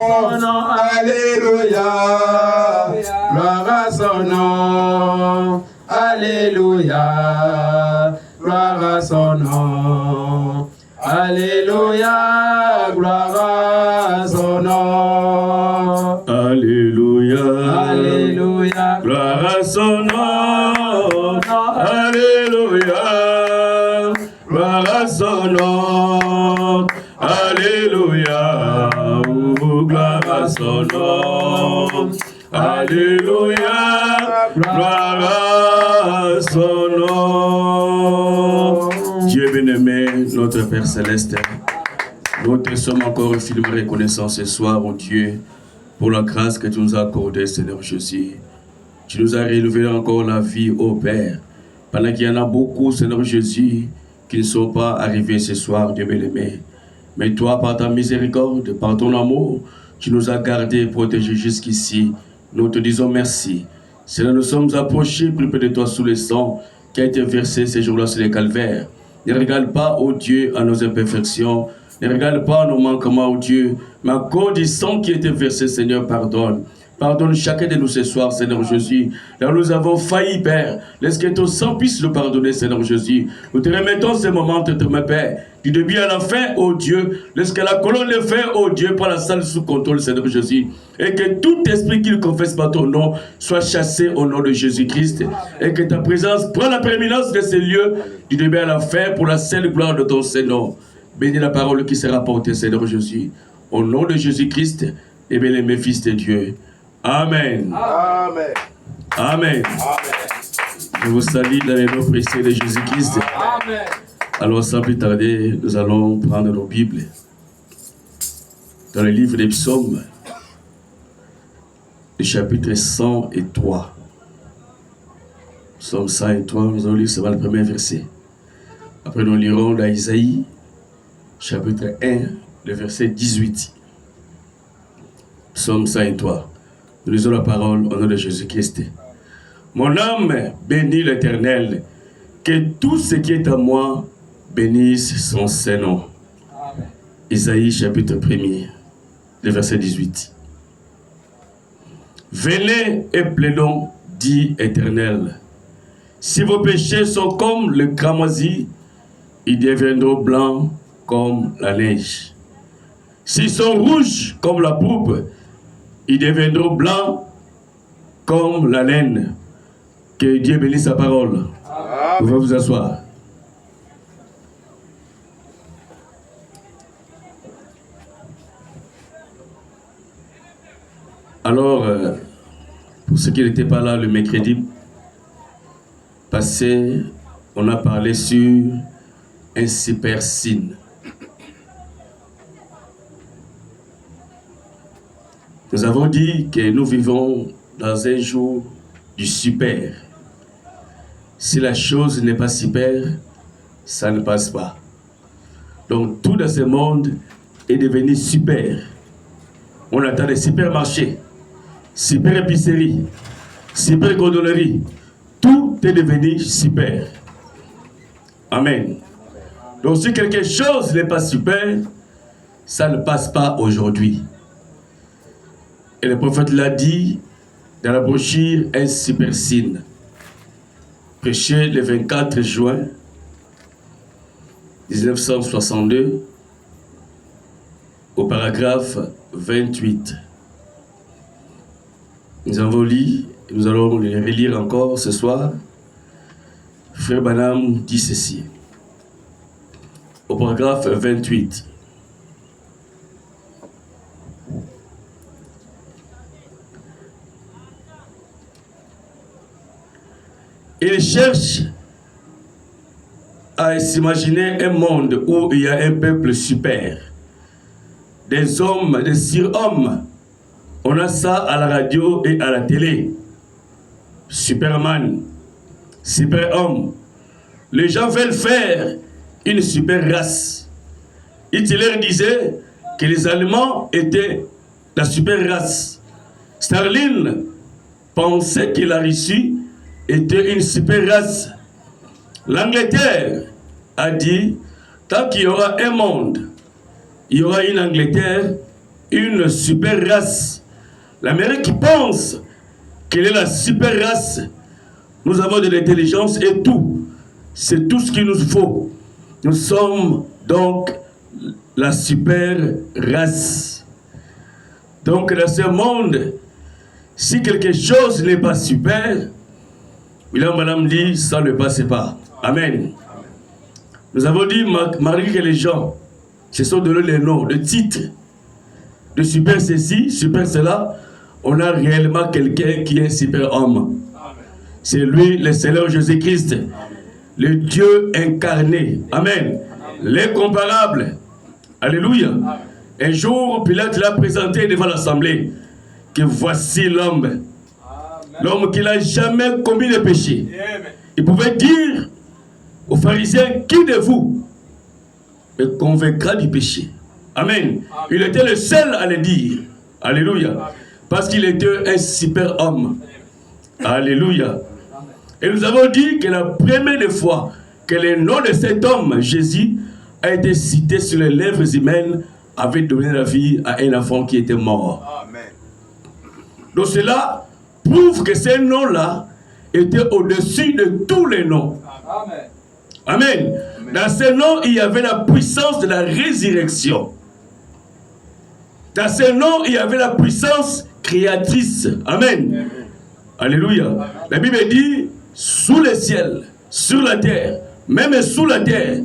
son nom, alléluia, gloire à son nom, alléluia, gloire à son nom, alléluia, gloire à son nom, alléluia, alléluia, gloire à son nom, alléluia, gloire à son nom, alléluia, gloire à son nom, alléluia, gloire à son nom. Dieu bien-aimé, notre Père Céleste, nous te sommes encore infiniment reconnaissants ce soir, oh Dieu, pour la grâce que tu nous as accordée, Seigneur Jésus. Tu nous as rénové encore la vie, ô Père, pendant qu'il y en a beaucoup, Seigneur Jésus, qui ne sont pas arrivés ce soir, Dieu bien-aimé. Mais toi, par ta miséricorde, par ton amour, tu nous as gardés et protégés jusqu'ici. Nous te disons merci. Seigneur, nous sommes approchés plus près de toi sous le sang qui a été versé ces jours-là sur les calvaires. Ne regarde pas, ô Dieu, à nos imperfections. Ne regarde pas à nos manquements, ô Dieu. Mais à cause du sang qui a été versé, Seigneur, pardonne. Pardonne chacun de nous ce soir, Seigneur Jésus. Là où nous avons failli, Père. Laisse que ton sang puisse nous pardonner, Seigneur Jésus. Nous te remettons ces moments, mon Père. Du début à la fin, ô Dieu. Laisse que la colonne le fait, ô Dieu, par la salle sous contrôle, Seigneur Jésus. Et que tout esprit qui ne confesse pas ton nom soit chassé au nom de Jésus-Christ. Et que ta présence prenne la prééminence de ces lieux, du début à la fin, pour la sainte gloire de ton Seigneur. Bénis la parole qui sera portée, Seigneur Jésus. Au nom de Jésus-Christ, et bien-aimé Fils de Dieu. Amen. Amen. Amen. Je vous salue dans le nom précieux de Jésus-Christ. Amen. Alors sans plus tarder, nous allons prendre nos Bibles dans le livre des Psaumes, le chapitre 103. Psaume 103, nous allons lire seulement le premier verset. Après nous lirons dans Isaïe, chapitre 1, le verset 18. Psaume 103. Nous lisons la parole au nom de Jésus-Christ. Mon âme bénit l'Éternel, que tout ce qui est à moi bénisse son Saint-Nom. Isaïe chapitre 1er, le verset 18. Venez et plaidons, dit Éternel. Si vos péchés sont comme le cramoisi, ils deviendront blancs comme la neige. S'ils sont rouges comme la pourpre, ils deviendront blancs comme la laine. Que Dieu bénisse sa parole. Vous pouvez vous asseoir. Alors, pour ceux qui n'étaient pas là le mercredi passé, on a parlé sur un super signe. Nous avons dit que nous vivons dans un jour du super. Si la chose n'est pas super, ça ne passe pas. Donc tout dans ce monde est devenu super. On attend des supermarchés, super épiceries, super gondonneries. Tout est devenu super. Amen. Donc si quelque chose n'est pas super, ça ne passe pas aujourd'hui. Et le prophète l'a dit dans la brochure Un super signe, prêché le 24 juin 1962 au paragraphe 28. Nous avons lu, et nous allons le relire encore ce soir. Frère Branham dit ceci, au paragraphe 28. Il cherche à s'imaginer un monde où il y a un peuple super. Des hommes, des surhommes. On a ça à la radio et à la télé. Superman, super-homme. Les gens veulent faire une super race. Hitler disait que les Allemands étaient la super race. Staline pensait que la Russie était une super race. L'Angleterre a dit, tant qu'il y aura un monde, il y aura une Angleterre une super race. L'Amérique qui pense qu'elle est la super race. Nous avons de l'intelligence et tout. C'est tout ce qu'il nous faut. Nous sommes donc la super race. Donc dans ce monde, si quelque chose n'est pas super, William Madame dit, ça ne passe pas. Amen. Nous avons dit, malgré que les gens se sont donné les noms, le titre de super ceci, super cela, on a réellement quelqu'un qui est super homme. C'est lui, le Seigneur Jésus-Christ, le Dieu incarné. Amen. L'incomparable. Alléluia. Un jour, Pilate l'a présenté devant l'assemblée, que voici l'homme. L'homme qui n'a jamais commis de péché. Il pouvait dire aux pharisiens, qui de vous me convaincra du péché? Amen. Il était le seul à le dire. Alléluia. Parce qu'il était un super homme. Alléluia. Et nous avons dit que la première fois que le nom de cet homme, Jésus, a été cité sur les lèvres humaines, avait donné la vie à un enfant qui était mort. Amen. Donc cela prouve que ce nom-là était au-dessus de tous les noms. Amen. Amen. Dans ce nom, il y avait la puissance de la résurrection. Dans ce nom, il y avait la puissance créatrice. Amen. Amen. Alléluia. Amen. La Bible dit, sous le ciel, sur la terre, même sous la terre,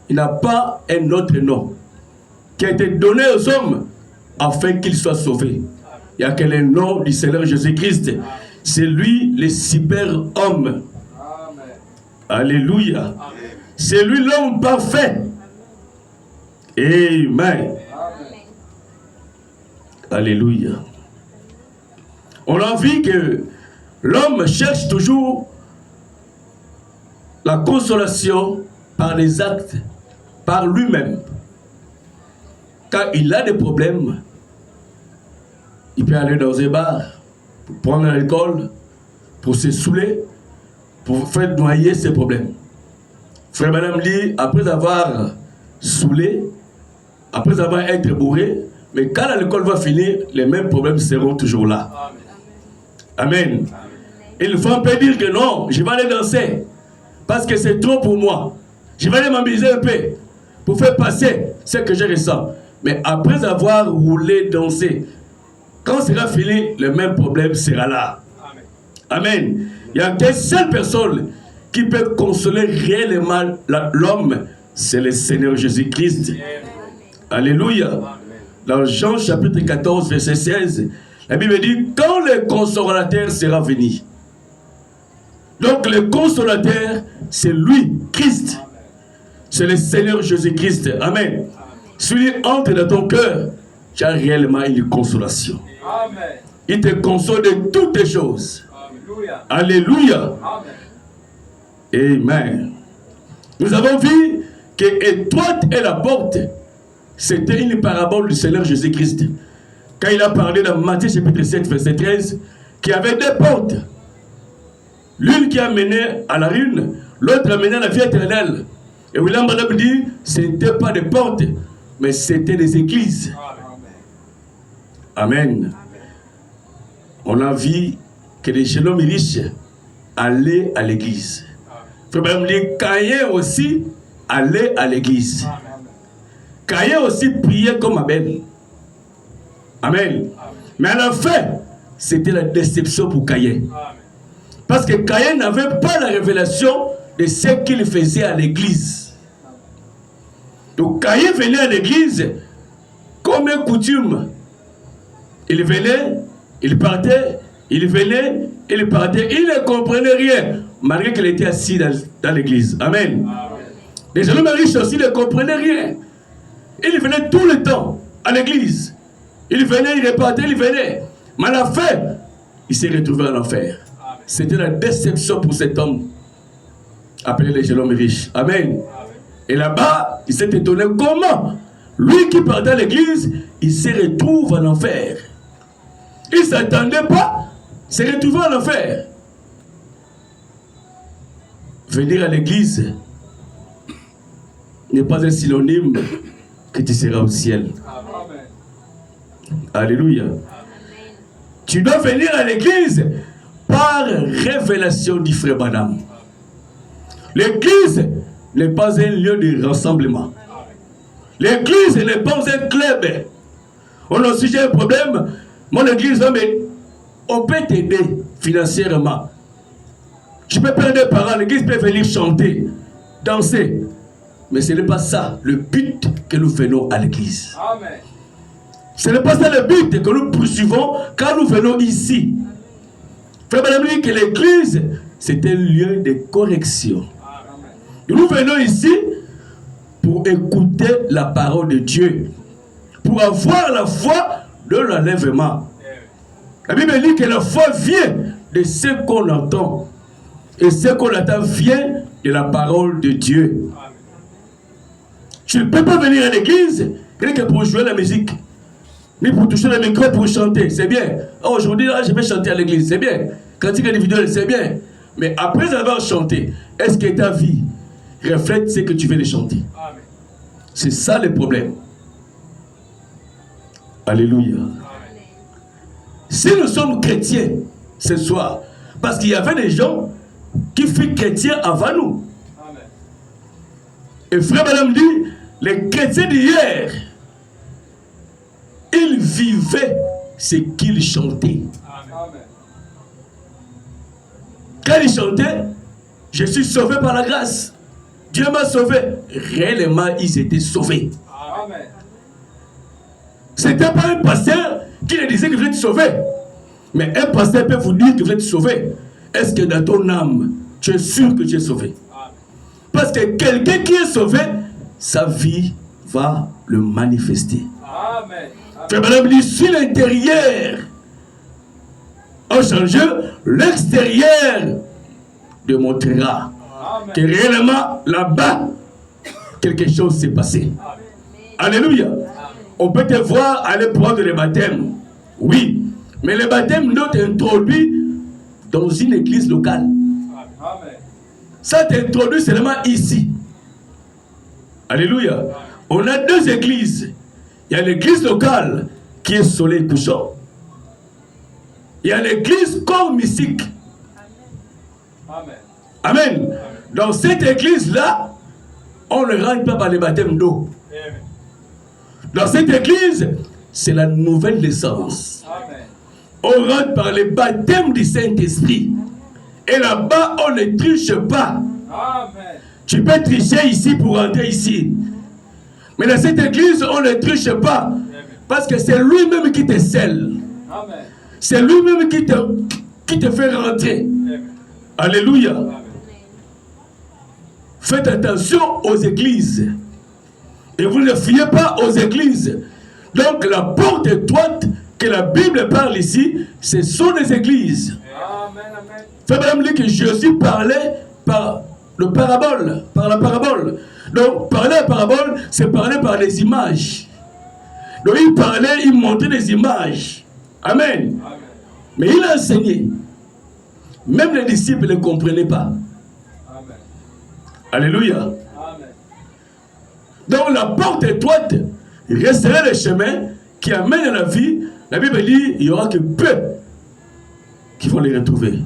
il n'y a pas un autre nom qui a été donné aux hommes afin qu'ils soient sauvés. Il n'y a que le nom du Seigneur Jésus-Christ. C'est lui le super homme. Alléluia. C'est lui l'homme parfait. Amen. Alléluia. On a vu que l'homme cherche toujours la consolation par les actes, par lui-même. Quand il a des problèmes, il peut aller dans un bar, pour prendre l'alcool, pour se saouler, pour faire noyer ses problèmes. Frère Madame dit, après avoir saoulé, après avoir été bourré, mais quand l'alcool va finir, les mêmes problèmes seront toujours là. Amen. Amen. Et le femme peut dire que non, je vais aller danser, parce que c'est trop pour moi. Je vais aller m'amuser un peu, pour faire passer ce que je ressens. Mais après avoir roulé, dansé, quand sera fini, le même problème sera là. Amen. Amen. Il n'y a qu'une seule personne qui peut consoler réellement l'homme, c'est le Seigneur Jésus-Christ. Alléluia. Amen. Dans Jean chapitre 14, verset 16, la Bible dit, quand le consolateur sera venu. Donc le consolateur, c'est lui, Christ. C'est le Seigneur Jésus-Christ. Amen. Celui qui entre dans ton cœur, tu as réellement une consolation. Amen. Il te console de toutes les choses. Alléluia. Amen. Amen. Nous avons vu que étroite est la porte. C'était une parabole du Seigneur Jésus-Christ. Quand il a parlé dans Matthieu chapitre 7, verset 13, qu'il y avait deux portes. L'une qui a mené à la ruine, l'autre a mené à la vie éternelle. Et William Branham dit, ce n'était pas des portes, mais c'était des églises. Amen. Amen. On a vu que les jeunes hommes riches allaient à l'église. Frère Branham dit, Caïn aussi allait à l'église. Caïn aussi priait comme Abel. Amen. Mais à la fin, c'était la déception pour Caïn. Parce que Caïn n'avait pas la révélation de ce qu'il faisait à l'église. Donc Caïn venait à l'église comme une coutume. Il venait, il partait, il venait, il partait. Il ne comprenait rien, malgré qu'il était assis dans l'église. Amen. Les hommes riches aussi ne comprenaient rien. Il venait tout le temps à l'église. Il venait, il repartait, il venait. Mais à la fin, il s'est retrouvé en enfer. C'était la déception pour cet homme, appelé les jeunes hommes riches. Amen. Et là-bas, il s'est étonné comment, lui qui partait à l'église, il se retrouve en enfer. Il ne s'attendait pas, se retrouver en enfer. Venir à l'église n'est pas un synonyme que tu seras au ciel. Alléluia. Tu dois venir à l'église par révélation du frère Branham. L'église n'est pas un lieu de rassemblement. L'église n'est pas un club. On a aussi un problème. Mon église, mais on peut t'aider financièrement. Tu peux prendre des paroles, l'église peut venir chanter, danser. Mais ce n'est pas ça le but que nous venons à l'église. Amen. Ce n'est pas ça le but que nous poursuivons quand nous venons ici. Frère Madame dit que l'église, c'est un lieu de correction. Et nous venons ici pour écouter la parole de Dieu, pour avoir la foi de l'enlèvement. La Bible dit que la foi vient de ce qu'on entend. Et ce qu'on entend vient de la parole de Dieu. Tu ne peux pas venir à l'église rien que pour jouer la musique, ni pour toucher le micro pour chanter. C'est bien. Oh, aujourd'hui, là, je vais chanter à l'église. C'est bien. Cantique individuelle, c'est bien. Mais après avoir chanté, est-ce que ta vie reflète ce que tu viens de chanter? C'est ça le problème. Alléluia. Amen. Si nous sommes chrétiens ce soir, parce qu'il y avait des gens qui furent chrétiens avant nous. Amen. Et frère Madame dit, les chrétiens d'hier, ils vivaient ce qu'ils chantaient. Amen. Quand ils chantaient, je suis sauvé par la grâce. Dieu m'a sauvé. Réellement, ils étaient sauvés. Amen. Ce n'était pas un pasteur qui leur disait que vous êtes sauvé. Mais un pasteur peut vous dire que vous êtes sauvé. Est-ce que dans ton âme, tu es sûr que tu es sauvé? Amen. Parce que quelqu'un qui est sauvé, sa vie va le manifester. Amen. Frère Madame dit, si l'intérieur a changé, l'extérieur démontrera que réellement là-bas, quelque chose s'est passé. Amen. Alléluia. Amen. On peut te voir aller prendre le baptême. Oui. Mais le baptême doit t'introduire dans une église locale. Amen. Ça t'introduit seulement ici. Alléluia. Amen. On a deux églises. Il y a l'église locale qui est soleil couchant. Il y a l'église corps mystique. Amen. Amen. Amen. Dans cette église-là, on ne rentre pas par le baptême d'eau. Dans cette église, c'est la nouvelle naissance. Amen. On rentre par le baptême du Saint-Esprit. Et là-bas, on ne triche pas. Amen. Tu peux tricher ici pour rentrer ici. Mais dans cette église, on ne triche pas. Amen. Parce que c'est lui-même qui te scelle. C'est lui-même qui te fait rentrer. Amen. Alléluia. Amen. Faites attention aux églises. Et vous ne fiez pas aux églises. Donc la porte étroite que la Bible parle ici, ce sont les églises. Amen, amen. Frère Madame dit que Jésus parlait par la parabole. Donc parler la parabole, c'est parler par les images. Donc il parlait, il montrait des images. Amen. Amen. Mais il a enseigné. Même les disciples ne comprenaient pas. Amen. Alléluia. Amen. Donc la porte étroite resterait le chemin qui amène à la vie. La Bible dit il n'y aura que peu qui vont les retrouver. Amen.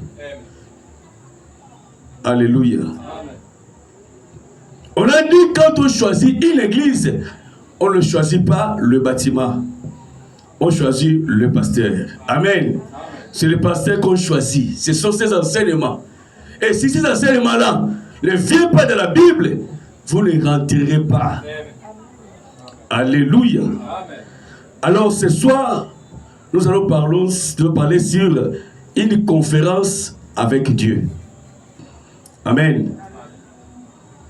Alléluia. Amen. On a dit quand on choisit une église, on ne choisit pas le bâtiment. On choisit le pasteur. Amen. C'est le pasteur qu'on choisit. Ce sont ses enseignements. Et si ces enseignements-là ne viennent pas de la Bible, vous ne rentrerez pas. Alléluia. Amen. Alors ce soir, nous allons parler sur une conférence avec Dieu. Amen.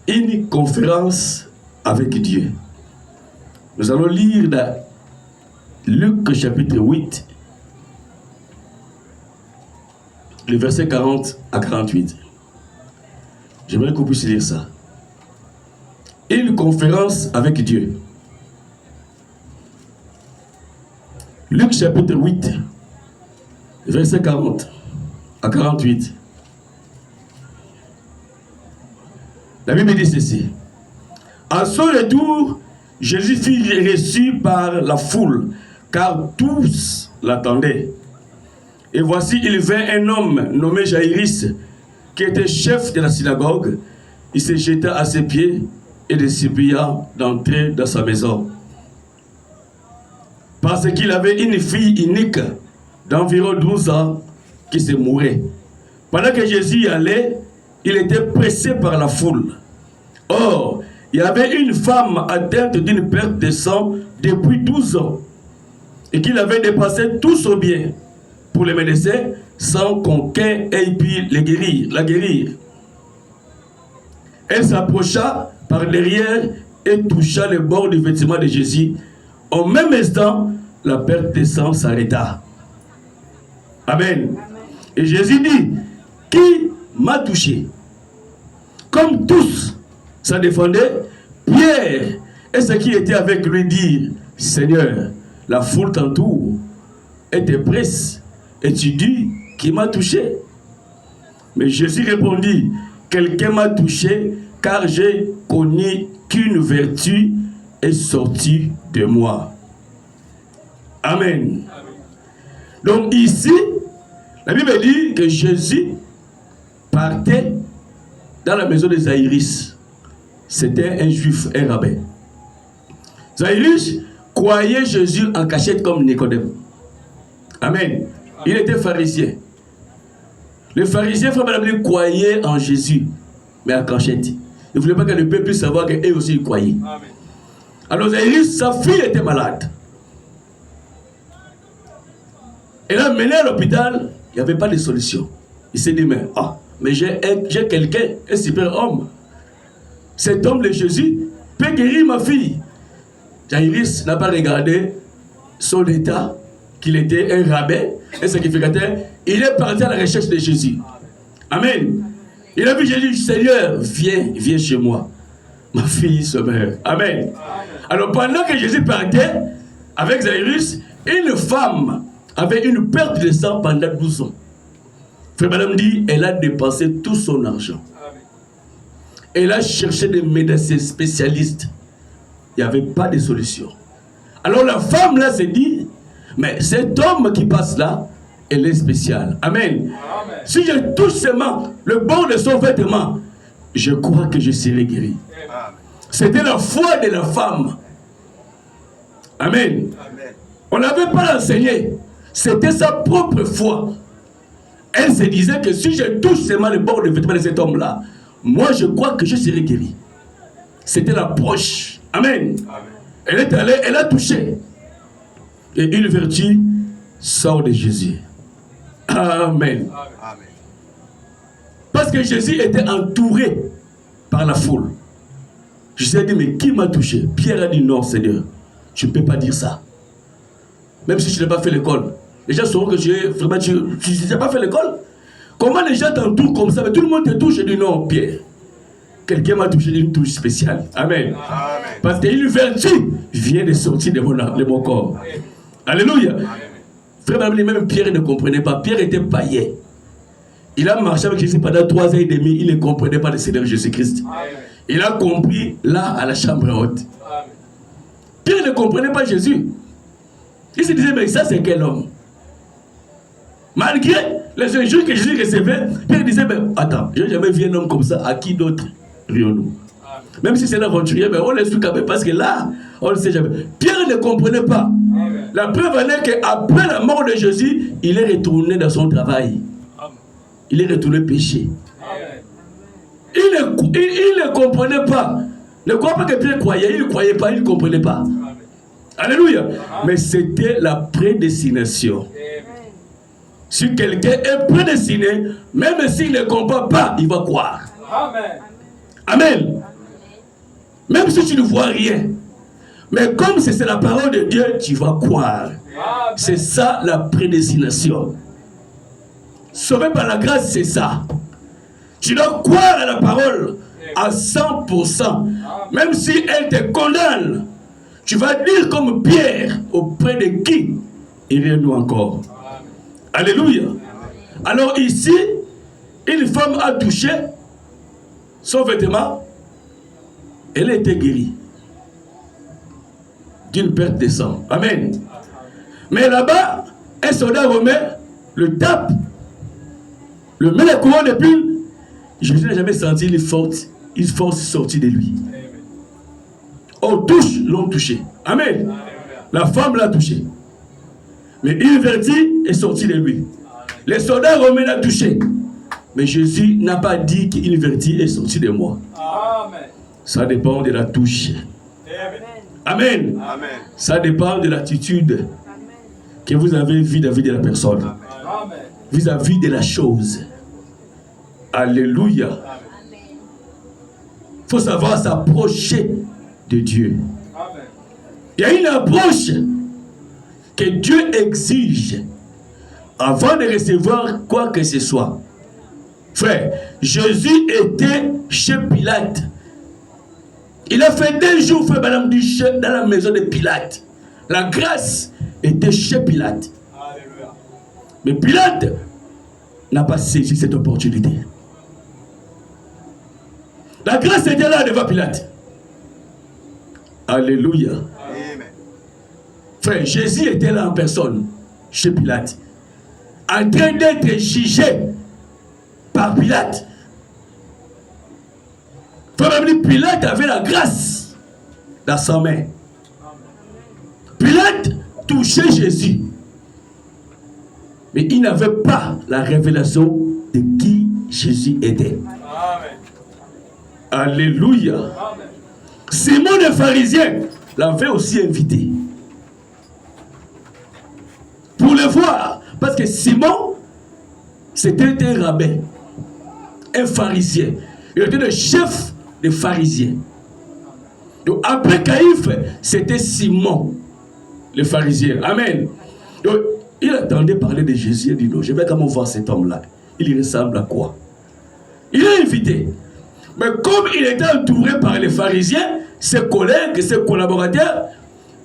Une conférence avec Dieu. Nous allons lire dans Luc chapitre 8, le verset 40 à 48. J'aimerais qu'on puisse lire ça. Une conférence avec Dieu. Luc chapitre 8, verset 40 à 48. La Bible dit ceci. À son retour, Jésus fut reçu par la foule, car tous l'attendaient. Et voici, il vint un homme nommé Jaïrus, qui était chef de la synagogue. Il se jeta à ses pieds et le supplia d'entrer dans sa maison. Parce qu'il avait une fille unique d'environ 12 ans qui se mourait. Pendant que Jésus y allait, il était pressé par la foule. Or, il y avait une femme atteinte d'une perte de sang depuis 12 ans et qu'il avait dépensé tout son bien pour les médecins sans qu'aucun ait pu la guérir. Elle s'approcha par derrière et toucha le bord du vêtement de Jésus. Au même instant, la perte de sang s'arrêta. Amen. Et Jésus dit, qui m'a touché? Comme tous s'en défendaient, Pierre et ceux qui étaient avec lui dirent, Seigneur, la foule t'entoure et te presse, et tu dis, qui m'a touché? Mais Jésus répondit, quelqu'un m'a touché, car j'ai connu qu'une vertu est sortie de moi. Amen. Donc ici, la Bible dit que Jésus partait dans la maison de Jaïrus. C'était un juif, un rabbin. Jaïrus croyait Jésus en cachette comme Nicodème. Amen. Il était pharisien. Les pharisiens, frère Madame, croyaient en Jésus, mais en cachette. Ils ne voulaient pas que le peuple puisse savoir qu'eux aussi ils croyaient. Amen. Alors Jaïrus, sa fille était malade. Elle a mené à l'hôpital, il n'y avait pas de solution. Il s'est dit, mais j'ai quelqu'un, un super homme. Cet homme de Jésus peut guérir ma fille. Jaïrus n'a pas regardé son état, qu'il était un rabbin, un sacrificateur. Il est parti à la recherche de Jésus. Amen. Il a vu Jésus, Seigneur, viens chez moi. Ma fille se meurt. Amen. Alors pendant que Jésus partait avec Jaïrus, une femme avait une perte de sang pendant 12 ans. Frère Madame dit, elle a dépensé tout son argent. Elle a cherché des médecins spécialistes. Il n'y avait pas de solution. Alors la femme là s'est dit, mais cet homme qui passe là, elle est spéciale. Amen. Amen. Si je touche seulement le bord de son vêtement, je crois que je serai guéri. C'était la foi de la femme. Amen. Amen. On n'avait pas l'enseigné. C'était sa propre foi. Elle se disait que si je touche seulement le bord de vêtement de cet homme-là, moi je crois que je serai guéri. C'était l'approche. Amen. Amen. Elle est allée, elle a touché. Et une vertu sort de Jésus. Amen. Amen. Parce que Jésus était entouré par la foule. Jésus a dit, mais qui m'a touché? Pierre a dit, non Seigneur, tu ne peux pas dire ça. Même si tu n'as pas fait l'école. Les gens sauront que tu n'as pas fait l'école. Comment les gens t'entourent comme ça? Mais tout le monde te touche. Je dis non, Pierre. Quelqu'un m'a touché d'une touche spéciale. Amen. Amen. Parce qu'une vertu vient de sortir de mon corps. Amen. Alléluia. Amen. Frère, même Pierre ne comprenait pas. Pierre était païen. Il a marché avec Jésus pendant 3 ans et demi. Il ne comprenait pas le Seigneur Jésus-Christ. Il a compris là à la chambre haute. Amen. Pierre ne comprenait pas Jésus. Il se disait, mais ça c'est quel homme? Malgré les injures que Jésus recevait, Pierre disait, mais attends, je n'ai jamais vu un homme comme ça, à qui d'autre rions-nous? Même si c'est l'aventurier, mais on laisse tout quand même, parce que là, on ne sait jamais. Pierre ne comprenait pas. Amen. La preuve en est qu'après la mort de Jésus, il est retourné dans son travail. Amen. Il est retourné pécher. Amen. Il ne comprenait pas. Ne crois pas que Pierre croyait, il ne croyait pas, il ne comprenait pas. Amen. Alléluia. Amen. Mais c'était la prédestination. Amen. Si quelqu'un est prédestiné, même s'il ne comprend pas, il va croire. Amen. Amen. Même si tu ne vois rien. Mais comme c'est la parole de Dieu, tu vas croire. C'est ça la prédestination. Sauvé par la grâce, c'est ça. Tu dois croire à la parole à 100%. Même si elle te condamne, tu vas dire comme Pierre, auprès de qui irons-nous encore? Alléluia. Alors ici, une femme a touché son vêtement. Elle a été guérie d'une perte de sang. Amen. Mais là-bas, un soldat romain le tape, le met la couronne et puis Jésus n'a jamais senti une force sortie de lui. On touche, l'ont touché. Amen. La femme l'a touché. Mais une vertige est sortie de lui. Les soldats romains l'ont touché. Mais Jésus n'a pas dit qu'une vertige est sortie de moi. Amen. Ça dépend de la touche. Amen. Amen. Ça dépend de l'attitude que vous avez vis-à-vis de la personne. Vis-à-vis de la chose. Alléluia. Il faut savoir s'approcher de Dieu. Il y a une approche que Dieu exige avant de recevoir quoi que ce soit. Frère, Jésus était chez Pilate. Il a fait 2 jours, frère Madame Duché, dans la maison de Pilate. La grâce était chez Pilate. Alléluia. Mais Pilate n'a pas saisi cette opportunité. La grâce était là devant Pilate. Alléluia. Amen. Frère, Jésus était là en personne, chez Pilate, en train d'être jugé par Pilate. Frère, même Pilate avait la grâce dans sa main. Pilate touchait Jésus. Mais il n'avait pas la révélation de qui Jésus était. Amen. Alléluia. Amen. Simon le pharisien l'avait aussi invité. Pour le voir. Parce que Simon, c'était un rabbin. Un pharisien. Il était le chef des pharisiens. Donc après Caïphe, c'était Simon, le pharisien. Amen. Donc il attendait parler de Jésus. Il dit non, je vais comment voir cet homme-là. Il ressemble à quoi? Il est invité. Mais comme il était entouré par les pharisiens, ses collègues, ses collaborateurs,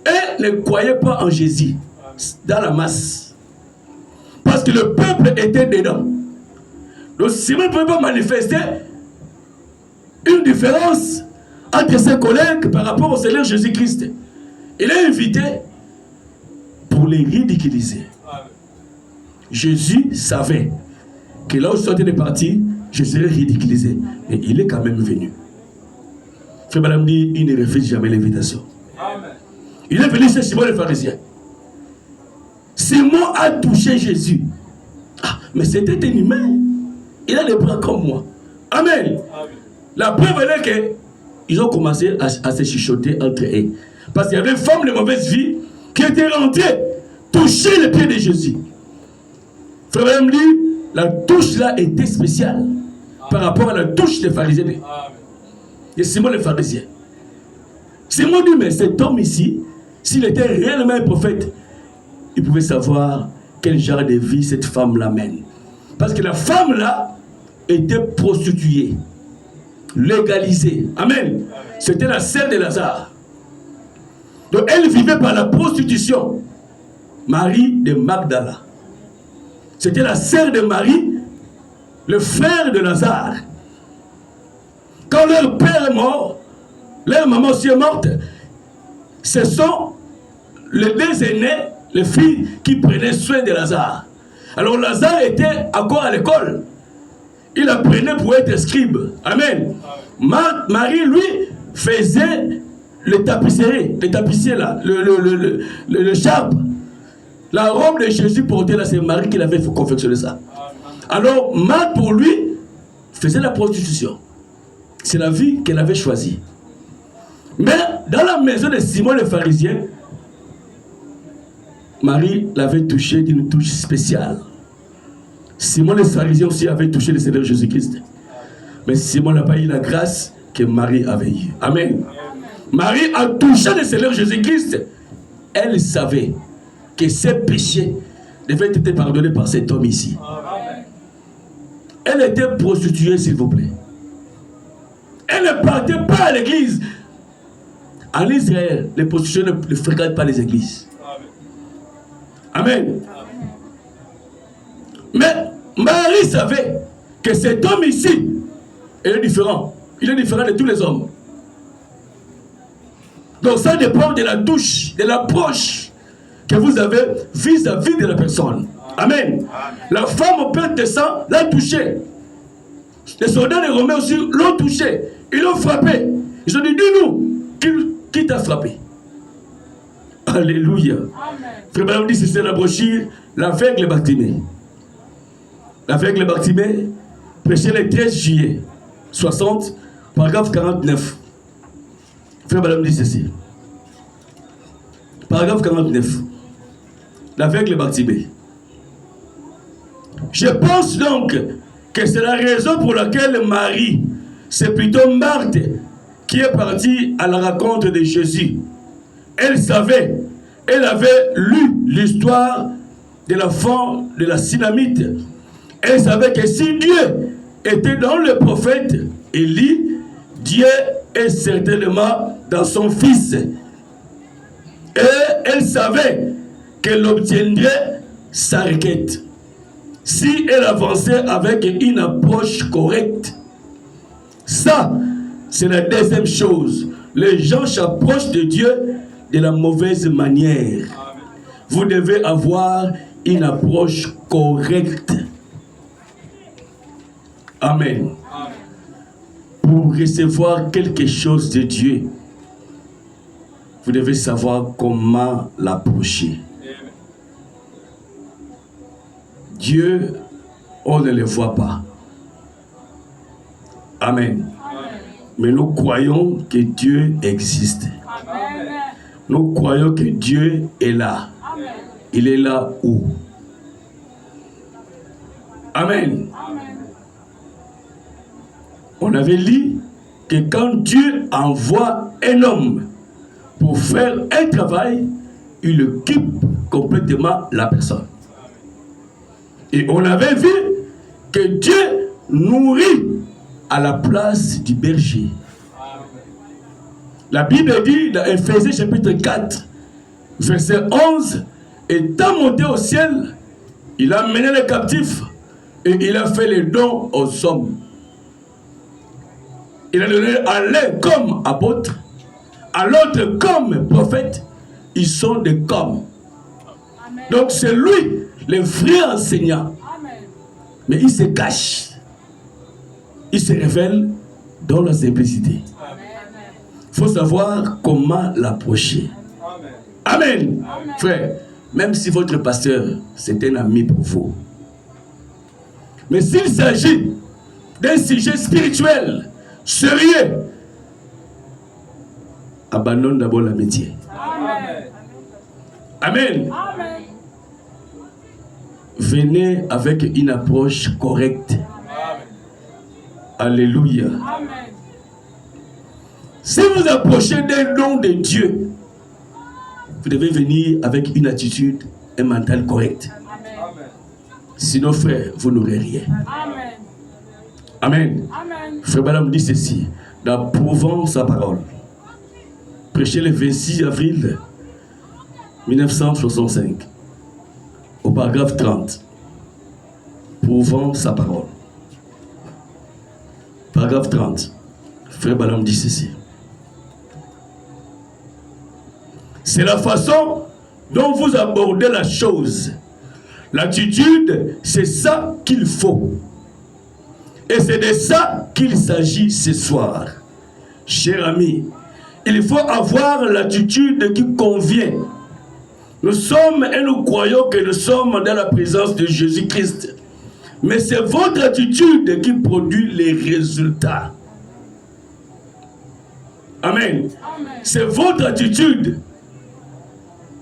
eux ne croyaient pas en Jésus dans la masse. Parce que le peuple était dedans. Donc Simon ne pouvait pas manifester une différence entre ses collègues par rapport au Seigneur Jésus-Christ. Il est invité pour les ridiculiser. Jésus savait que là où je sortais de partir, je serais ridiculisé. Mais il est quand même venu. Frère Madame dit, il ne refuse jamais l'invitation. Il est venu chez Simon le pharisien. Simon a touché Jésus. Ah, mais c'était un humain. Il a les bras comme moi. Amen. La preuve est qu'ils ont commencé à se chuchoter entre eux. Parce qu'il y avait une femme de mauvaise vie qui était rentrée, toucher les pieds de Jésus. Frère Madame dit, la touche là était spéciale par rapport à la touche des pharisiens. Et Simon le pharisien. Simon dit, mais cet homme ici, s'il était réellement un prophète, il pouvait savoir quel genre de vie cette femme-là mène. Parce que la femme-là était prostituée, légalisée. Amen. C'était la sœur de Lazare. Donc elle vivait par la prostitution. Marie de Magdala. C'était la sœur de Marie, le frère de Lazare. Quand leur père est mort, leur maman aussi est morte, ce sont les 2 aînés, les filles qui prenaient soin de Lazare. Alors Lazare était encore à l'école. Il apprenait pour être scribe. Amen. Marie, lui, faisait les tapisseries, là, le charpe. La robe de Jésus portée là, c'est Marie qui l'avait confectionné ça. Alors, Marthe, pour lui, faisait la prostitution. C'est la vie qu'elle avait choisie. Mais dans la maison de Simon le pharisien, Marie l'avait touché d'une touche spéciale. Simon le pharisien aussi avait touché le Seigneur Jésus-Christ. Mais Simon n'a pas eu la grâce que Marie avait eue. Amen. Marie a touché le Seigneur Jésus-Christ. Elle savait que ses péchés devaient être pardonnés par cet homme ici. Elle était prostituée, s'il vous plaît. Elle ne partait pas à l'église. En Israël, les prostituées ne fréquentent pas les églises. Amen. Mais Marie savait que cet homme ici est différent. Il est différent de tous les hommes. Donc ça dépend de la touche, de l'approche que vous avez vis-à-vis de la personne. Amen. La femme au père de sang l'a touché. Les soldats des Romains aussi l'ont touché. Ils l'ont frappé. Ils ont dit, dis-nous, qui t'a frappé? Alléluia. Frère Branham dit, c'est la brochure, l'aveugle Bartimée. L'aveugle Bartimée, prêché le 13 juillet 60, paragraphe 49. Frère Branham dit ceci. Paragraphe 49. L'aveugle Bartimée. Je pense donc que c'est la raison pour laquelle Marie, c'est plutôt Marthe, qui est partie à la rencontre de Jésus. Elle savait, elle avait lu l'histoire de l'enfant de la Sunamite. Elle savait que si Dieu était dans le prophète Élie, Dieu est certainement dans son fils. Et elle savait qu'elle obtiendrait sa requête si elle avançait avec une approche correcte. Ça, c'est la deuxième chose. Les gens s'approchent de Dieu de la mauvaise manière. Vous devez avoir une approche correcte. Amen. Pour recevoir quelque chose de Dieu, vous devez savoir comment l'approcher. Dieu, on ne le voit pas. Amen. Mais nous croyons que Dieu existe. Nous croyons que Dieu est là. Il est là où? Amen. On avait lu que quand Dieu envoie un homme pour faire un travail, il occupe complètement la personne. Et on avait vu que Dieu nourrit à la place du berger. La Bible dit dans Éphésiens chapitre 4, verset 11, étant monté au ciel, il a mené les captifs et il a fait les dons aux hommes. Il a donné à l'un comme apôtre, à l'autre comme prophète. Ils sont des comme. Amen. Donc c'est lui, le vrai enseignant. Amen. Mais il se cache. Il se révèle dans la simplicité. Il faut savoir comment l'approcher. Amen. Amen. Frère, même si votre pasteur, c'est un ami pour vous. Mais s'il s'agit d'un sujet spirituel, sérieux, abandonne d'abord l'amitié. Amen. Amen. Amen. Venez avec une approche correcte. Amen. Alléluia. Amen. Si vous approchez d'un don de Dieu, vous devez venir avec une attitude, un mental correct. Amen. Sinon, frère, vous n'aurez rien. Amen. Amen. Amen. Frère Branham dit ceci, dans Prouvant sa parole, prêché le 26 avril 1965, au paragraphe 30, Prouvant sa parole. Paragraphe 30, Frère Branham dit ceci. C'est la façon dont vous abordez la chose. L'attitude, c'est ça qu'il faut. Et c'est de ça qu'il s'agit ce soir. Cher ami, il faut avoir l'attitude qui convient. Nous sommes et nous croyons que nous sommes dans la présence de Jésus-Christ. Mais c'est votre attitude qui produit les résultats. Amen. Amen. C'est votre attitude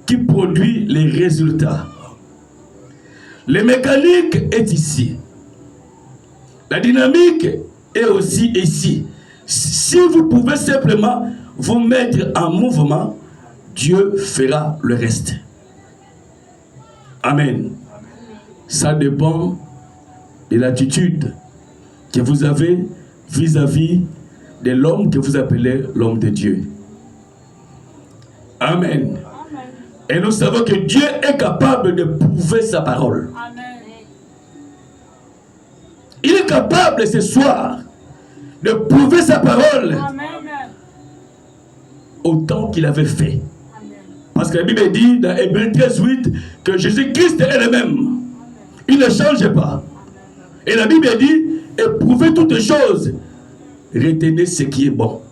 qui produit les résultats. Le mécanique est ici. La dynamique est aussi ici. Si vous pouvez simplement vous mettre en mouvement, Dieu fera le reste. Amen. Ça dépend de l'attitude que vous avez vis-à-vis de l'homme que vous appelez l'homme de Dieu. Amen. Et nous savons que Dieu est capable de prouver sa parole. Amen. Il est capable ce soir de prouver sa parole. Amen. Autant qu'il avait fait. Amen. Parce que la Bible dit dans Hébreux 13:8 que Jésus-Christ est le même. Il ne change pas. Et la Bible dit, éprouvez toutes choses, retenez ce qui est bon.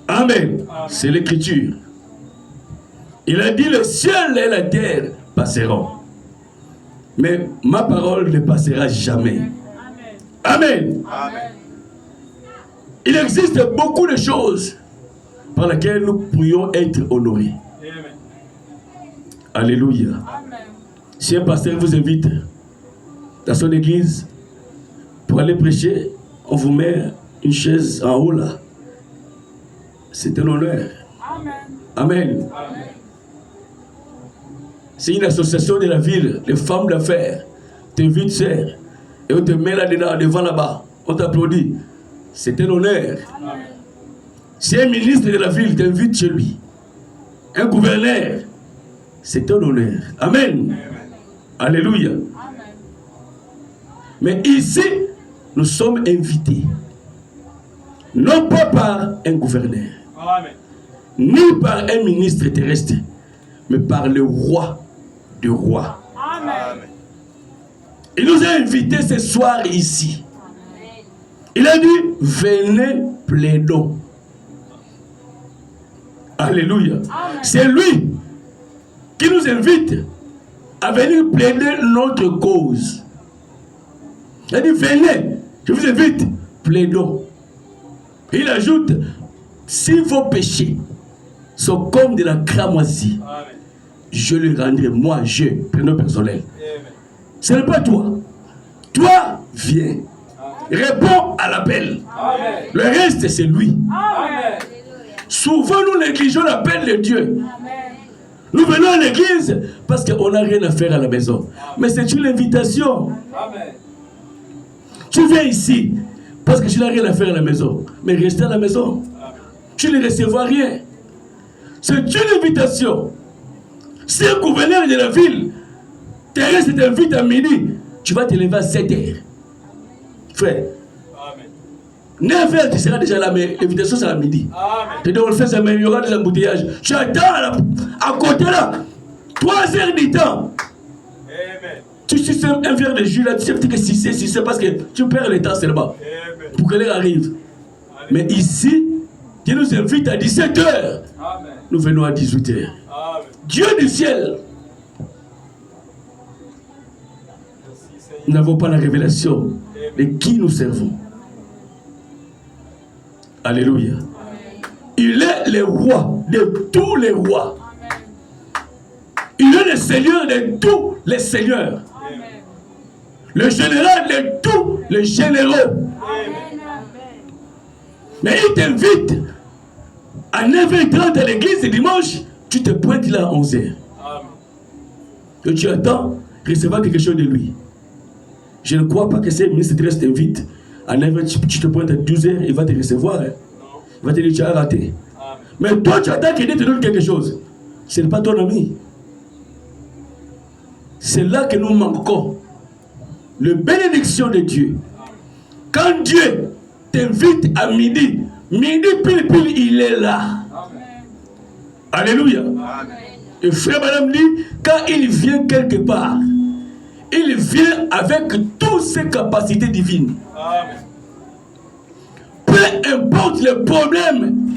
Amen. C'est l'écriture. Il a dit, le ciel et la terre passeront. Mais ma parole ne passera jamais. Amen. Amen. Il existe beaucoup de choses par lesquelles nous pourrions être honorés. Amen. Alléluia. Amen. Si un pasteur vous invite dans son église pour aller prêcher, on vous met une chaise en haut là. C'est un honneur. Amen. Amen. Amen. C'est une association de la ville, les femmes d'affaires, t'invitent, sœur, et on te met là-dedans, devant là-bas, on t'applaudit. C'est un honneur. Amen. Si un ministre de la ville t'invite chez lui, un gouverneur, c'est un honneur. Amen. Amen. Alléluia. Amen. Mais ici, nous sommes invités, non pas par un gouverneur, amen, ni par un ministre terrestre, mais par le roi du roi. Amen. Il nous a invités ce soir ici. Il a dit, venez plaidons. Alléluia. Amen. C'est lui qui nous invite à venir plaider notre cause. Il a dit, venez, je vous invite, plaidons. Et il ajoute, si vos péchés sont comme de la cramoisie, amen, je le rendrai, moi, prénom personnel. Amen. Ce n'est pas toi. Toi, viens. Amen. Réponds à l'appel. Le reste, c'est lui. Amen. Souvent, nous négligeons l'appel de Dieu. Amen. Nous venons à l'église parce qu'on n'a rien à faire à la maison. Amen. Mais c'est une invitation. Amen. Tu viens ici parce que tu n'as rien à faire à la maison. Mais reste à la maison. Amen. Tu ne recevras rien. C'est une invitation. Si un gouverneur de la ville Thérèse t'invite à midi, tu vas te lever à 7h. Frère. Amen. 9h, tu seras déjà là, mais l'invitation c'est à midi. Tu dis, on le fait, ça, mais il y aura des embouteillages. Tu attends à côté là, 3 heures du temps. Amen. Tu sais un verre de jus là, tu sais que si c'est parce que tu perds le temps seulement. Amen. Pour que l'heure arrive. Amen. Mais ici, Dieu nous invite à 17h. Amen. Nous venons à 18h. Amen. Dieu du ciel. Nous n'avons pas la révélation de qui nous servons. Alléluia. Amen. Il est le roi de tous les rois. Amen. Il est le seigneur de tous les seigneurs. Amen. Le général de tous les généraux. Amen. Mais il t'invite à 9h30 à l'église et dimanche, tu te pointes là à 11h. Et tu attends recevoir quelque chose de lui. Je ne crois pas que ce ministre t'invite à 9h, tu te pointes à 12h, il va te recevoir. Hein. Il va te dire tu as raté. Amen. Mais toi, tu attends qu'il te donne quelque chose. Ce n'est pas ton ami. C'est là que nous manquons. La bénédiction de Dieu. Quand Dieu t'invite à midi, midi pile, il est là. Amen. Alléluia. Amen. Et frère madame dit, quand il vient quelque part, il vient avec toutes ses capacités divines. Amen. Peu importe le problème,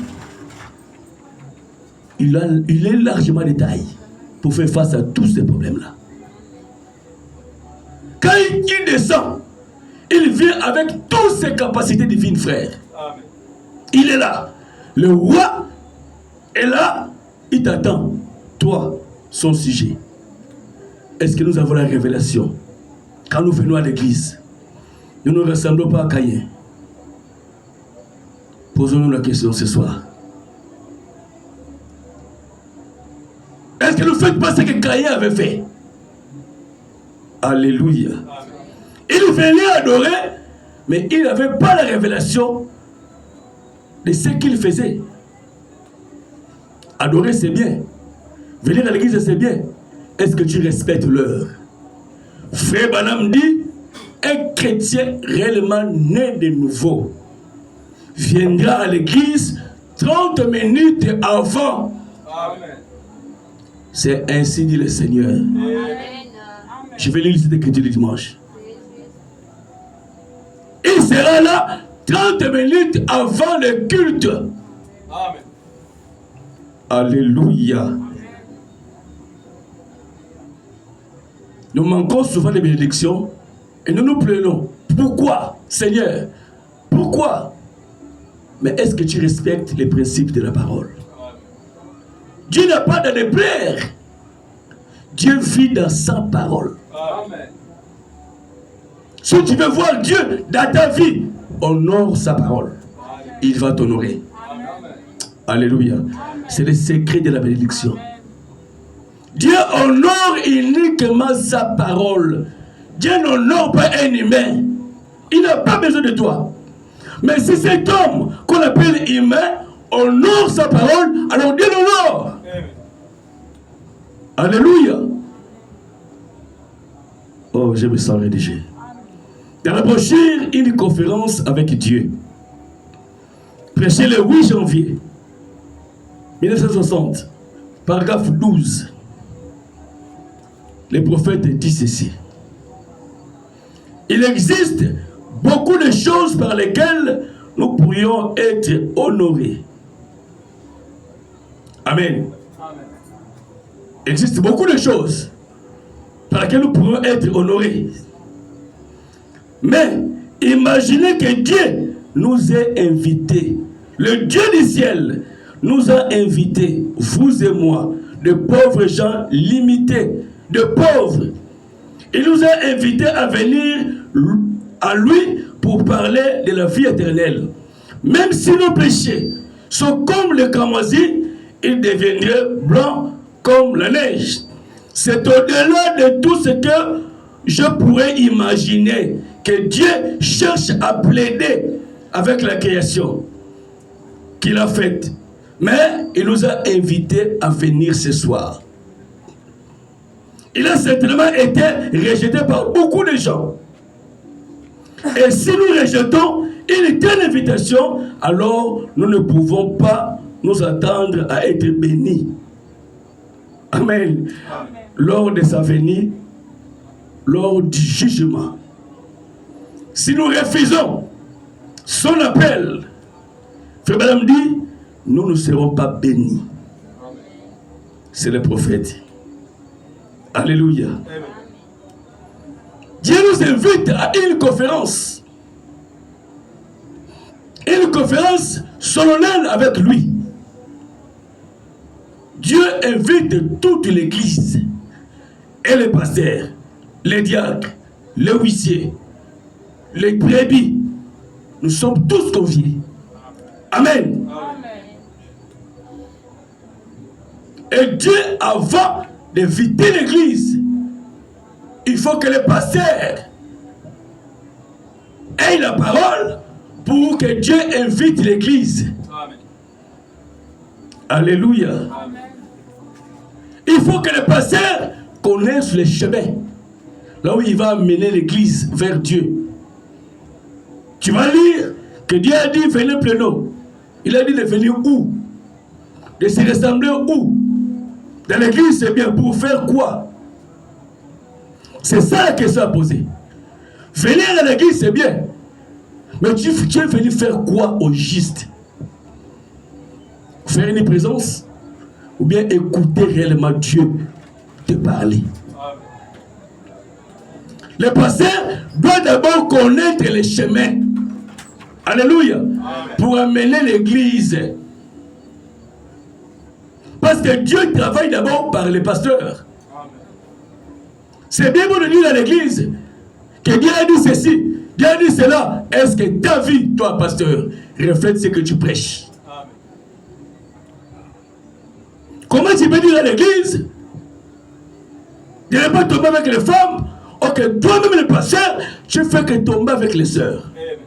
il est largement de taille pour faire face à tous ces problèmes-là. Quand il descend, il vient avec toutes ses capacités divines, frère. Amen. Il est là. Le roi est là. Il t'attend. Toi, son sujet. Est-ce que nous avons la révélation? Quand nous venons à l'église, nous ne ressemblons pas à Caïn. Posons-nous la question ce soir. Est-ce que nous faites pas ce que Caïn avait fait? Alléluia. Amen. Il venait adorer, mais il n'avait pas la révélation de ce qu'il faisait. Adorer, c'est bien. Venir à l'église, c'est bien. Est-ce que tu respectes l'heure? Frère Branham dit, un chrétien réellement né de nouveau viendra à l'église 30 minutes avant C'est ainsi dit le Seigneur. Amen. Je vais lire cette écriture du dimanche. Il sera là 30 minutes avant le culte. Amen. Alléluia. Nous manquons souvent des bénédictions et nous nous plaignons. Pourquoi, Seigneur? Pourquoi? Mais est-ce que tu respectes les principes de la parole? Dieu n'a pas de déplaire. Dieu vit dans sa parole. Amen. Si tu veux voir Dieu dans ta vie, honore sa parole. Il va t'honorer. Amen. Alléluia. C'est le secret de la bénédiction. Dieu honore uniquement sa parole. Dieu n'honore pas un humain. Il n'a pas besoin de toi. Mais si cet homme qu'on appelle humain honore sa parole, alors Dieu l'honore. Alléluia. Oh, je me sens rédigé. Dans la brochure, une conférence avec Dieu. Prêché le 8 janvier 1960, paragraphe 12. Le prophète dit ceci. Il existe beaucoup de choses par lesquelles nous pourrions être honorés. Amen. Il existe beaucoup de choses par lesquelles nous pourrions être honorés. Mais imaginez que Dieu nous ait invités. Le Dieu du ciel nous a invités, vous et moi, de pauvres gens limités, de pauvres. Il nous a invités à venir à lui pour parler de la vie éternelle. Même si nos péchés sont comme le cramoisi, ils deviendraient blancs comme la neige. C'est au-delà de tout ce que je pourrais imaginer que Dieu cherche à plaider avec la création qu'il a faite. Mais il nous a invités à venir ce soir. Il a certainement été rejeté par beaucoup de gens. Et si nous rejetons une telle invitation, alors nous ne pouvons pas nous attendre à être bénis. Amen. Amen. Lors de sa venue, lors du jugement. Si nous refusons son appel, Frère Branham dit, nous ne serons pas bénis. C'est le prophète. Alléluia. Amen. Dieu nous invite à une conférence. Une conférence solennelle avec lui. Dieu invite toute l'église et les pasteurs, les diacres, les huissiers, les brebis. Nous sommes tous conviés. Amen. Amen. Et Dieu, avant d'inviter l'église, il faut que les pasteurs aient la parole pour que Dieu invite l'église. Amen. Alléluia. Amen. Il faut que les pasteurs connaissent le chemin, là où il va amener l'église vers Dieu. Tu vas lire que Dieu a dit venez pleinement. Il a dit de venir où? De se rassembler où? Dans l'église, c'est bien. Pour faire quoi? C'est ça la question à poser. Venir à l'église, c'est bien. Mais tu es venu faire quoi au juste? Faire une présence? Ou bien écouter réellement Dieu te parler? Le pasteur doit d'abord connaître les chemins. Alléluia. Amen. Pour amener l'église. Parce que Dieu travaille d'abord par les pasteurs. C'est bien beau de dire à l'église que Dieu a dit ceci, Dieu a dit cela. Est-ce que ta vie, toi, pasteur, reflète ce que tu prêches? Amen. Comment tu peux dire à l'église de ne pas tomber avec les femmes? Ok, toi-même le pasteur, tu fais que tomber avec les sœurs. Amen.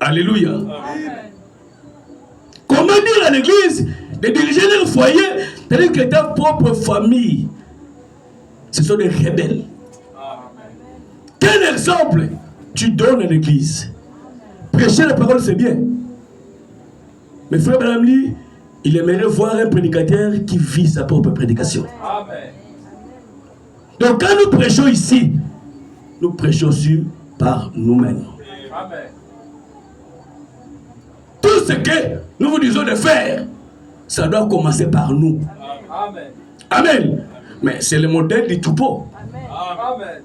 Alléluia. Amen. Comment dire à l'église de diriger leur foyer, c'est-à-dire que ta propre famille, ce sont des rebelles. Amen. Quel exemple tu donnes à l'église? Prêcher la parole, c'est bien. Mais frère Branham, il aimerait voir un prédicateur qui vit sa propre prédication. Amen. Donc quand nous prêchons ici, nous prêchons sur par nous-mêmes. Amen. Tout ce que nous vous disons de faire, ça doit commencer par nous. Amen. Amen. Mais c'est le modèle du troupeau. Amen.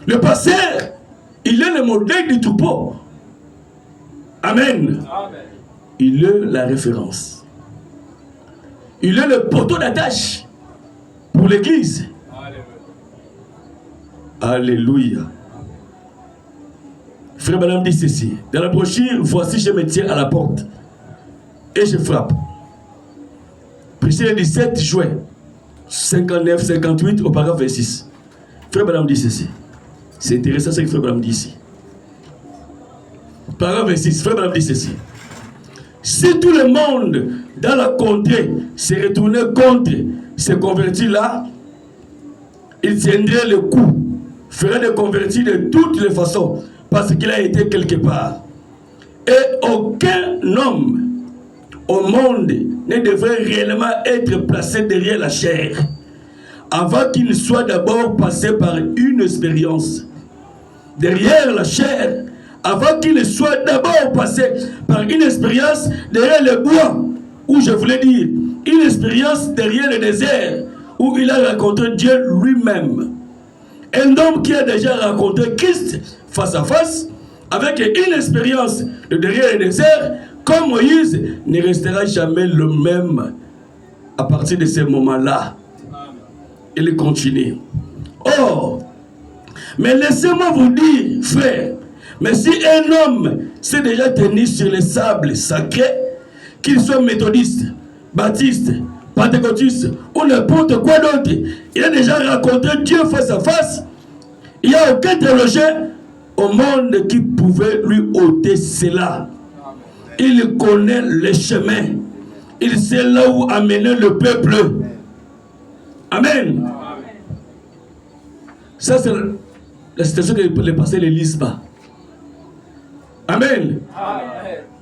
Le pasteur, il est le modèle du troupeau. Amen. Amen. Il est la référence. Il est le poteau d'attache pour l'église. Alléluia. Frère Madame dit ceci. Dans la brochure, voici je me tiens à la porte et je frappe. Prêché le 17 juin 59-58 au paragraphe 26. Frère Madame dit ceci. C'est intéressant ce que Frère Madame dit ici. Paragraphe 26, Frère Madame dit ceci. Si tout le monde dans la contrée se retournait contre ces convertis-là, il tiendrait le coup, ferait des convertis de toutes les façons, parce qu'il a été quelque part. Et aucun homme au monde ne devrait réellement être placé derrière la chair, avant qu'il soit d'abord passé par une expérience. Derrière la chair, avant qu'il soit d'abord passé par une expérience derrière le bois, où je voulais dire, une expérience derrière le désert, où il a rencontré Dieu lui-même. Un homme qui a déjà rencontré Christ face à face, avec une expérience de derrière le désert, comme Moïse, ne restera jamais le même à partir de ce moment-là. Il continue. Or, mais laissez-moi vous dire, frère, mais si un homme s'est déjà tenu sur les sables sacrés, qu'il soit méthodiste, baptiste, pentecôtiste ou n'importe quoi d'autre, il a déjà rencontré Dieu face à face, il n'y a aucun théologien au monde qui pouvait lui ôter cela. Il connaît les chemins. Il sait là où amener le peuple. Amen. Ça, c'est la citation que les pasteurs ne lisent pas. Amen.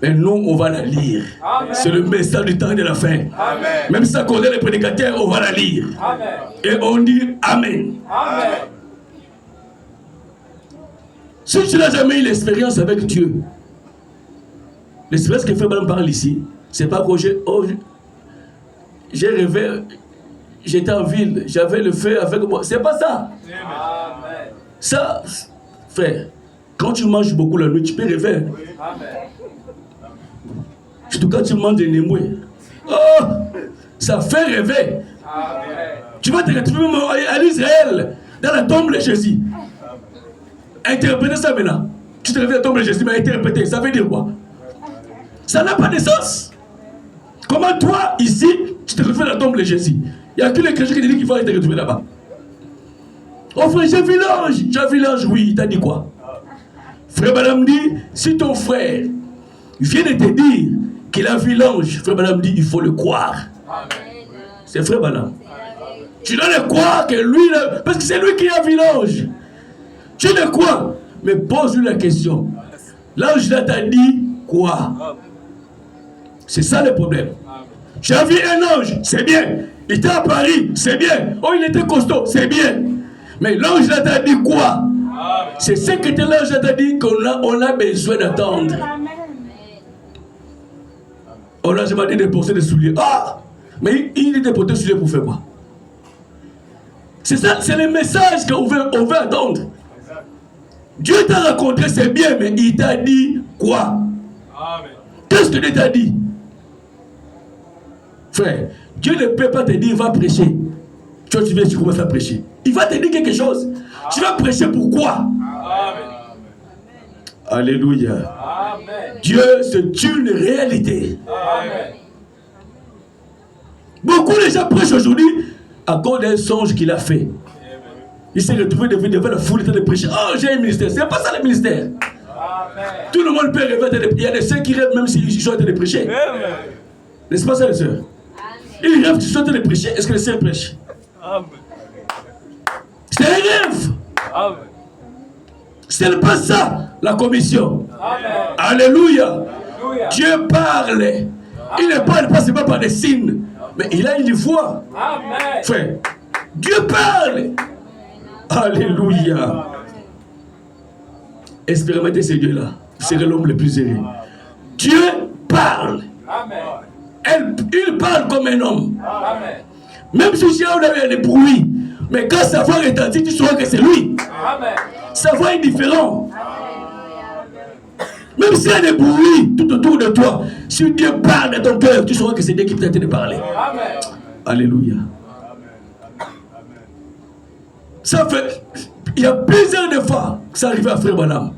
Mais nous, on va la lire. C'est le message du temps et de la fin. Amen. Même si ça connaît les prédicateurs, on va la lire. Amen. Et on dit Amen. Amen. Si tu n'as jamais eu l'expérience avec Dieu, l'expérience que Frère Branham parle ici, c'est pas que j'ai rêvé, j'étais en ville, j'avais le feu avec moi. C'est pas ça. Amen. Ça, frère, quand tu manges beaucoup la nuit, tu peux rêver. Amen. Surtout quand tu manges des némoués. Oh, ça fait rêver. Amen. Tu vas te retrouver à l'Israël, dans la tombe de Jésus. Interpréter ça maintenant. Tu te réveilles à la tombe de Jésus, mais interpréter, ça veut dire quoi? Ça n'a pas de sens. Comment toi, ici, tu te retrouves dans la tombe de Jésus? Il n'y a que les chrétiens qui te disent qu'il faut te retrouver là-bas. Oh frère, j'ai vu l'ange. Tu as vu l'ange? Oui, il t'a dit quoi? Frère Madame dit, si ton frère vient de te dire qu'il a vu l'ange, Frère Madame dit, il faut le croire. C'est Frère Madame. Tu dois le croire que lui, parce que c'est lui qui a vu l'ange. Tu le crois, mais pose-lui la question. L'ange là t'a dit quoi? C'est ça le problème. Tu as vu un ange, c'est bien. Il était à Paris, c'est bien. Oh, il était costaud, c'est bien. Mais l'ange là t'a dit quoi? C'est ce que l'ange t'a dit qu'on a besoin d'attendre. On a demandé de porter des souliers. Ah! Mais il était porté des souliers pour faire quoi? C'est ça, c'est le message qu'on veut attendre. Dieu t'a rencontré, c'est bien, mais il t'a dit quoi? Qu'est-ce que Dieu t'a dit? Frère, Dieu ne peut pas te dire, va prêcher. Tu viens, tu commences à prêcher. Il va te dire quelque chose. Tu vas prêcher pourquoi? Alléluia. Amen. Dieu, c'est une réalité. Amen. Beaucoup de gens prêchent aujourd'hui à cause d'un songe qu'il a fait. Il s'est retrouvé devant la foule de prêcher. Oh, j'ai un ministère. C'est pas ça le ministère. Amen. Tout le monde peut rêver. Il y a des sœurs qui rêvent même s'ils sont en train de prêcher. N'est-ce pas ça, les sœurs? Ils rêvent qu'ils sont en train de prêcher. Est-ce que les sœurs prêchent? C'est un rêve. Amen. Ce n'est pas ça la commission. Amen. Alléluia. Dieu parle Il ne parle pas seulement par des signes, mais il a une voix. Amen. Frère, Dieu parle. Alléluia. Expérimentez ce Dieu-là. Vous serez l'homme le plus heureux. Dieu parle. Amen. Il parle comme un homme. Amen. Même si j'ai des bruits, mais quand sa voix retentit, tu sauras que c'est lui. Amen. Sa voix est différente. Même s'il y a des bruits tout autour de toi, si Dieu parle dans ton cœur, tu sauras que c'est Dieu qui t'a de parler. Amen. Alléluia. Ça fait, il y a plusieurs de fois que ça arrive à Frère Branham.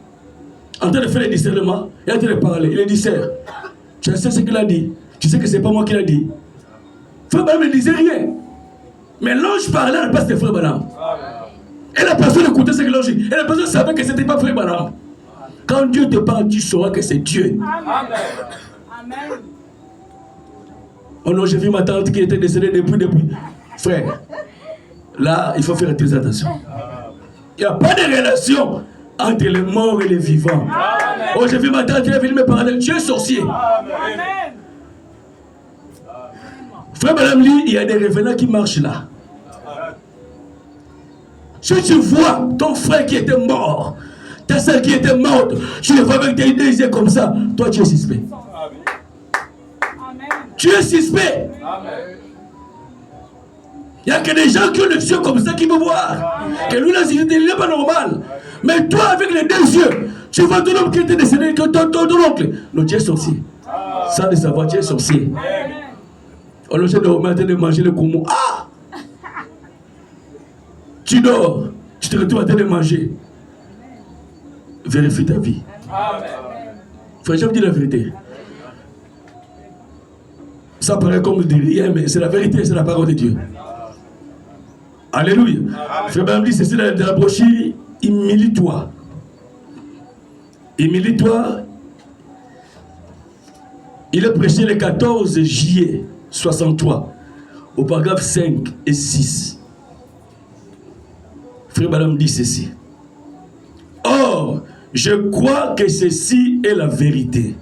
En train de faire le discernement, il est en train de parler, il le discerne. Tu sais ce qu'il a dit. Tu sais que c'est pas moi qui l'a dit. Frère Branham ne disait rien. Mais l'ange parlait à la place de Frère Branham. Et la personne écoutait ce que l'ange dit. Et la personne savait que ce n'était pas Frère Branham. Quand Dieu te parle, tu sauras que c'est Dieu. Amen. Amen. Oh non, j'ai vu ma tante qui était décédée depuis. Frère, là, il faut faire très attention. Il n'y a pas de relation entre les morts et les vivants. Amen. Oh, j'ai vu ma tante qui est venue me parler. Dieu est sorcier. Amen. Frère Madame Lee, il y a des revenants qui marchent là. Si tu vois ton frère qui était mort, ta soeur qui était morte, tu le vois avec des yeux comme ça, toi tu es suspect. Amen. Tu es suspect. Amen. Il n'y a que des gens qui ont les yeux comme ça qui veulent voir. Que lui, là, il n'est pas normal. Mais toi, avec les deux yeux, tu vois ton homme qui était décédé, ton oncle. Non, tu es sorcier. Sans le savoir, tu es sorcier. On le sait de manger le koumou. Ah! Tu dors, tu te retrouves en train de manger. Vérifie ta vie. Amen. Frère, je vous dis la vérité. Ça paraît comme de rien, mais c'est la vérité, c'est la parole de Dieu. Alléluia. Frère Bam dit, c'est de la brochure, humilie-toi. Humilie-toi. Il est prêché le 14 juillet 63, au paragraphe 5 et 6. Frère Bam dit ceci. Or, je crois que ceci est la vérité.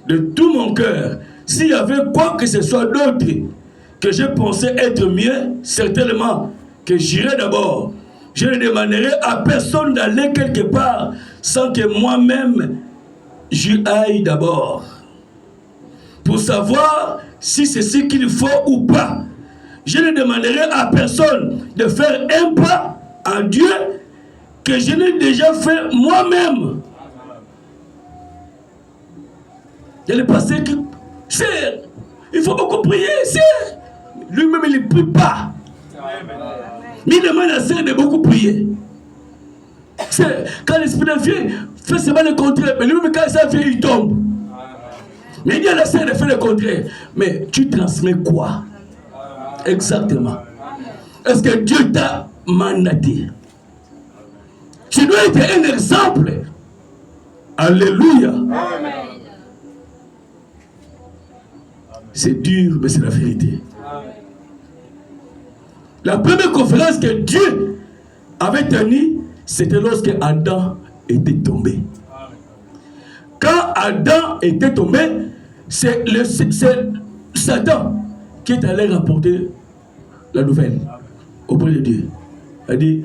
De tout mon cœur, s'il y avait quoi que ce soit d'autre que je pensais être mieux, certainement que j'irai d'abord. Je ne demanderai à personne d'aller quelque part sans que moi-même j'y aille d'abord. Pour savoir si c'est ce qu'il faut ou pas. Je ne demanderai à personne de faire un pas à Dieu que je n'ai déjà fait moi-même. Il y a le passé qui... C'est... Il faut beaucoup prier, c'est... Lui-même, il ne prie pas. Mais il demande à Seigneur de beaucoup prier. C'est... Quand l'esprit de vient, fait seulement le contraire. Mais lui-même, quand ça vient, il tombe. Mais il dit à la Seigneur de faire le contraire. Mais tu transmets quoi? Exactement. Est-ce que Dieu t'a mandaté? Tu dois être un exemple. Alléluia. Amen. C'est dur, mais c'est la vérité. La première conférence que Dieu avait tenue, c'était lorsque Adam était tombé. Quand Adam était tombé, c'est Satan qui est allé rapporter la nouvelle auprès de Dieu. Il a dit,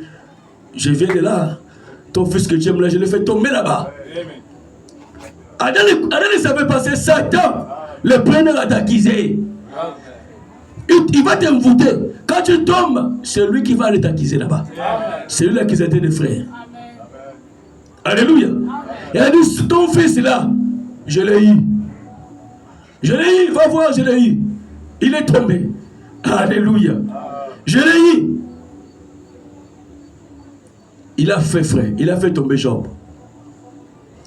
je viens de là, ton fils que tu aimes là, je l'ai fait tomber là-bas. Adam ne savait pas, c'est Satan, le preneur à t'accuser. Il va t'envoûter. Quand tu tombes, c'est lui qui va aller t'accuser là-bas. C'est lui l'accusateur des frères. Alléluia. Il a dit, ton fils là, je l'ai eu. Je l'ai eu, va voir, je l'ai eu. Il est tombé. Alléluia. Je l'ai eu. Il a fait frère, il a fait tomber Job.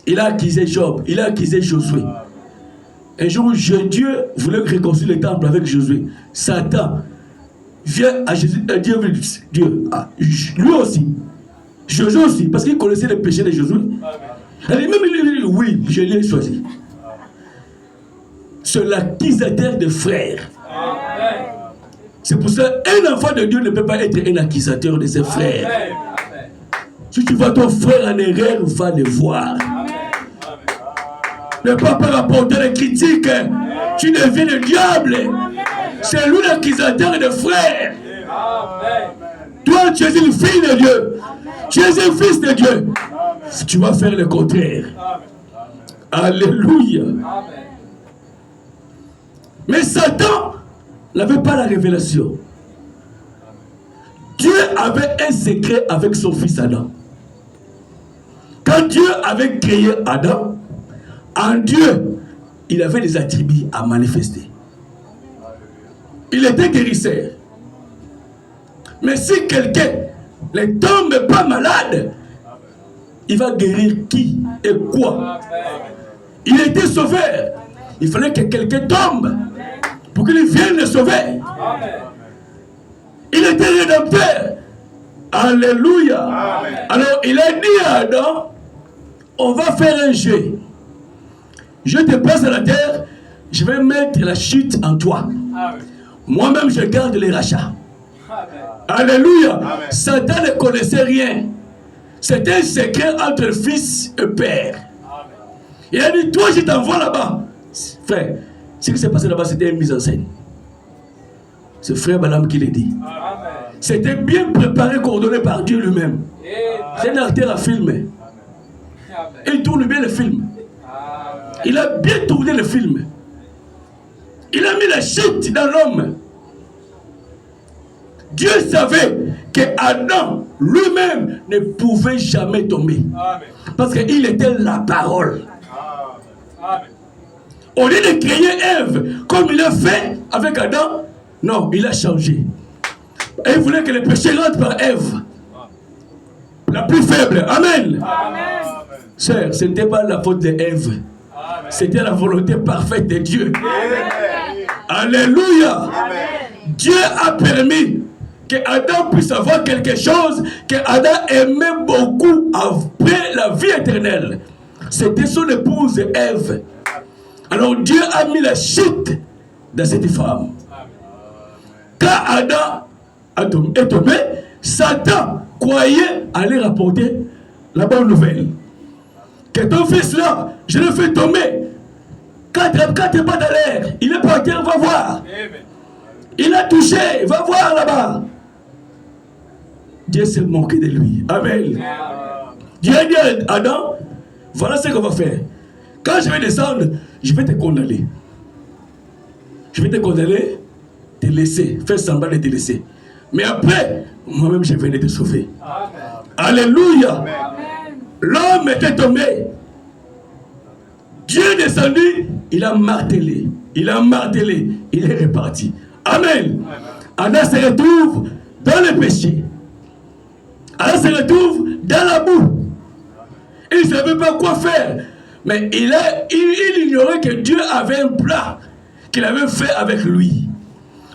Il a accusé Job, il a accusé Josué. Un jour, Dieu voulait réconcilier le temple avec Josué. Satan vient à Jésus, Dieu, lui aussi. Josué aussi, parce qu'il connaissait les péchés de Josué. Elle dit, même il dit, oui, je l'ai choisi. C'est l'accusateur des frères. C'est pour ça qu'un enfant de Dieu ne peut pas être un accusateur de ses frères. Si tu vois ton frère en erreur, va le voir. Ne pas rapporter les critiques. tu deviens le diable. C'est lui l'accusateur des frères. Toi, tu es une fille de Dieu. Tu es un fils de Dieu. Tu vas faire le contraire. Alléluia. Mais Satan n'avait pas la révélation. Dieu avait un secret avec son fils Adam. Quand Dieu avait créé Adam, en Dieu, il avait des attributs à manifester. Il était guérisseur. Mais si quelqu'un ne tombe pas malade, il va guérir qui et quoi? Il était sauveur. Il fallait que quelqu'un tombe pour qu'il vienne le sauver. Il était rédempteur. Alléluia. Amen. Alors il a dit à Adam, on va faire un jeu. Je te place à la terre, je vais mettre la chute en toi. Moi-même je garde les rachats. Alléluia. Amen. Satan ne connaissait rien. C'était un secret entre le fils et le père. Amen. Il a dit, toi je t'envoie là-bas. Frère, ce qui s'est passé là-bas, c'était une mise en scène. C'est frère Balaam qui l'a dit. C'était bien préparé, coordonné par Dieu lui-même. C'est un acteur à filmer. Et il tourne bien le film. Il a bien tourné le film. Il a mis la chute dans l'homme. Dieu savait que Adam lui-même ne pouvait jamais tomber. Parce qu'il était la parole. Au lieu de créer Ève comme il a fait avec Adam, non, il a changé. Et il voulait que le péché rentre par Ève, la plus faible. Amen. Sœur, ce n'était pas la faute d'Ève. C'était la volonté parfaite de Dieu. Amen. Alléluia. Amen. Dieu a permis que Adam puisse avoir quelque chose que Adam aimait beaucoup après la vie éternelle. C'était son épouse Ève. Alors Dieu a mis la chute dans cette femme. Quand Adam est tombé, Satan croyait aller rapporter la bonne nouvelle. Que ton fils là, je le fais tomber. Quand il n'est pas dans l'air, il est par terre, va voir. Il a touché, va voir là-bas. Dieu s'est moqué de lui. Amen. Dieu a dit à Adam, voilà ce qu'on va faire. Quand je vais descendre, je vais te condamner. Je vais te condamner, te laisser, faire semblant de te laisser. Mais après, moi-même, je venais te sauver. Amen. Alléluia. L'homme était tombé. Dieu est descendu, il a martelé. Il a martelé. Il est reparti. Amen. Adam se retrouve dans le péché. Adam se retrouve dans la boue. Il ne savait pas quoi faire. Mais il ignorait que Dieu avait un plan qu'il avait fait avec lui.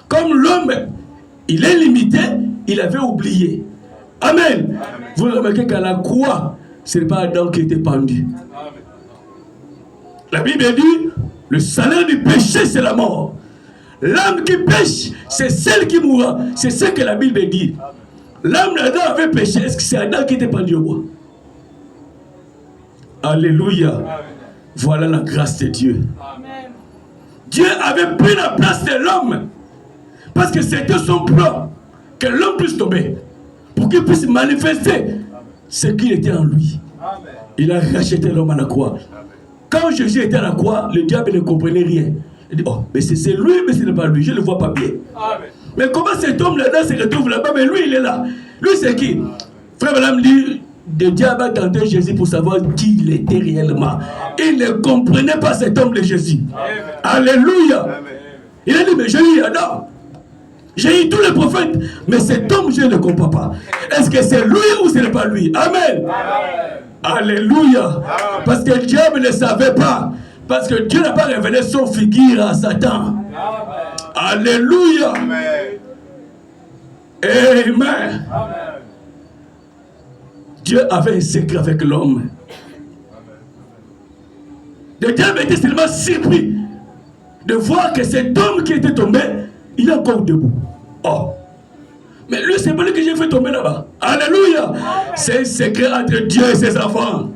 Comme l'homme, il est limité, il avait oublié. Amen. Vous remarquez qu'à la croix, ce n'est pas Adam qui était pendu. La Bible dit, le salaire du péché, c'est la mort. L'âme qui pêche, c'est celle qui mourra. C'est ce que la Bible dit. L'âme d'Adam avait péché. Est-ce que c'est Adam qui était pendu au bois? Alléluia. Amen. Voilà la grâce de Dieu. Amen. Dieu avait pris la place de l'homme. Parce que c'était son plan. Que l'homme puisse tomber. Pour qu'il puisse manifester ce qu'il était en lui. Amen. Il a racheté l'homme à la croix. Quand Jésus était à la croix, le diable ne comprenait rien. Il dit, oh, mais c'est lui, mais ce n'est pas lui. Je ne le vois pas bien. Amen. Mais comment cet homme là-dedans se retrouve là-bas? Mais lui, il est là. Lui, c'est qui? Frère Madame dit, le diable a tenté Jésus pour savoir qui il était réellement. Il ne comprenait pas cet homme de Jésus. Amen. Alléluia. Amen. Il a dit, mais j'ai eu Adam. J'ai eu tous les prophètes. Mais cet homme, je ne le comprends pas. Est-ce que c'est lui ou ce n'est pas lui? Amen. Amen. Alléluia. Amen. Parce que le diable ne savait pas. Parce que Dieu n'a pas révélé son figure à Satan. Amen. Alléluia. Amen. Amen. Amen. Dieu avait un secret avec l'homme. Le diable était tellement surpris de voir que cet homme qui était tombé, il est encore debout. Oh. Mais lui, c'est pas lui que j'ai fait tomber là-bas. Alléluia. C'est un secret entre Dieu et ses enfants.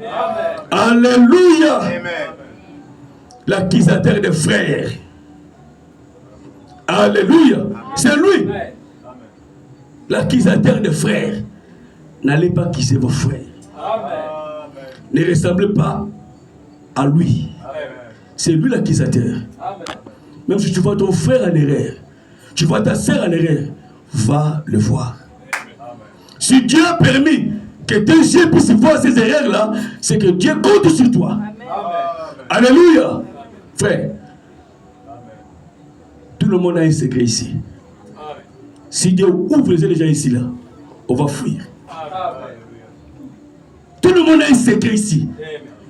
Amen. Alléluia. L'accusateur des frères. Alléluia. C'est lui. L'accusateur des frères. N'allez pas accuser vos frères. Ne ressemblez pas à lui. C'est lui l'accusateur. Même si tu vois ton frère en erreur, tu vois ta sœur en erreur, va le voir. Si Dieu a permis que tes yeux puissent voir ces erreurs-là, c'est que Dieu compte sur toi. Alléluia. Frère, tout le monde a un secret ici. Si Dieu ouvre les yeux des gens ici, là, on va fuir. Tout le monde a un secret ici.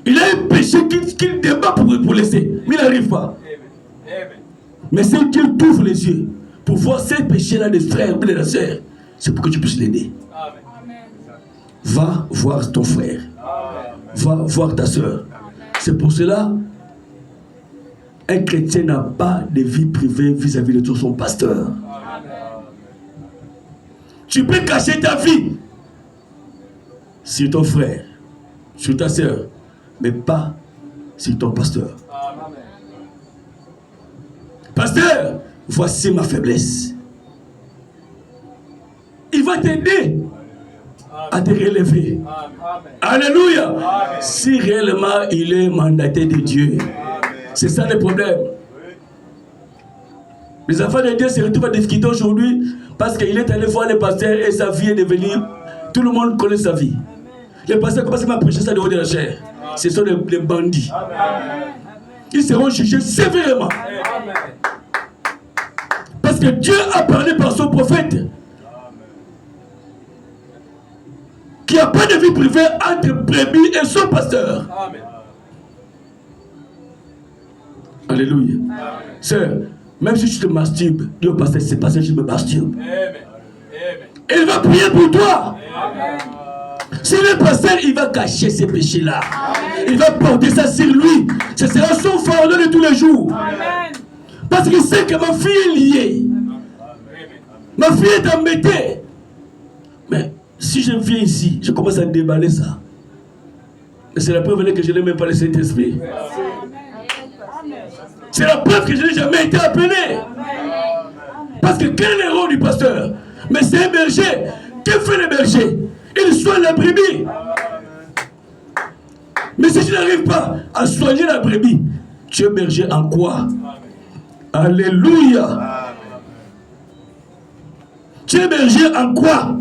Il a un péché qu'il débat pour laisser, mais il n'arrive pas. Mais si Dieu t'ouvre les yeux pour voir ces péchés-là des frères ou des sœurs, c'est pour que tu puisses l'aider. Va voir ton frère. Va voir ta sœur. C'est pour cela un chrétien n'a pas de vie privée vis-à-vis de son pasteur. Tu peux cacher ta vie sur ton frère, sur ta sœur, mais pas sur ton pasteur. Pasteur, voici ma faiblesse. Il va t'aider à te relever. Alléluia. Si réellement il est mandaté de Dieu, c'est ça le problème. Les enfants de Dieu se retrouvent à difficulté aujourd'hui parce qu'il est allé voir le pasteur et sa vie est devenue. Tout le monde connaît sa vie. Les pasteurs commencent à prêcher ça devant de la chair. Ce sont les bandits. Ils seront jugés sévèrement. Parce que Dieu a parlé par son prophète. Qu'il n'y a pas de vie privée entre brebis et son pasteur. Alléluia. Sœur, même si tu te masturbes, Dieu pasteur, c'est pas ça que je me masturbe. Il va prier pour toi. Si le pasteur, il va cacher ses péchés-là. Il va porter ça sur lui. Ce sera son fardeau de tous les jours. Parce qu'il sait que ma fille est liée. Ma fille est embêtée. Mais si je viens ici, je commence à déballer ça. Et c'est la preuve que je n'ai même pas le Saint-Esprit. C'est la preuve que je n'ai jamais été appelé. Parce que quel est le rôle du pasteur? Mais c'est un berger. Que fait le berger? Il soigne la brebis. Mais si tu n'arrives pas à soigner la brebis, tu es berger en quoi? Alléluia. Tu es berger en quoi?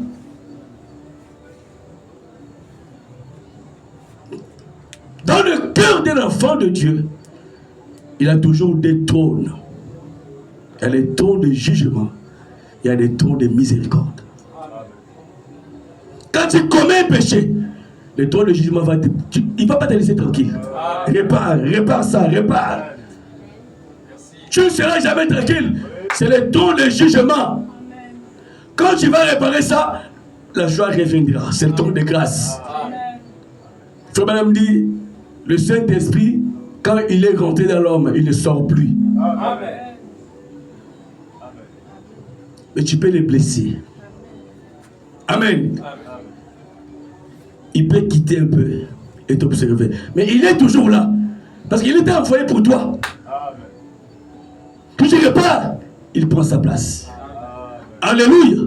Dans le cœur d'un enfant de Dieu, il a toujours des trônes. Il y a des trônes de jugement. Il y a des trônes de miséricorde. Quand tu commets un péché, le trône de jugement va il ne va pas te laisser tranquille. Répare ça, répare. Tu ne seras jamais tranquille. C'est le trône de jugement. Quand tu vas réparer ça, la joie reviendra. C'est le trône de grâce. Frère Madame dit, le Saint-Esprit, quand il est rentré dans l'homme, il ne sort plus. Mais tu peux les blesser. Amen. Il peut quitter un peu et t'observer. Mais il est toujours là. Parce qu'il était envoyé pour toi. Que tu répares, il prend sa place. Alléluia.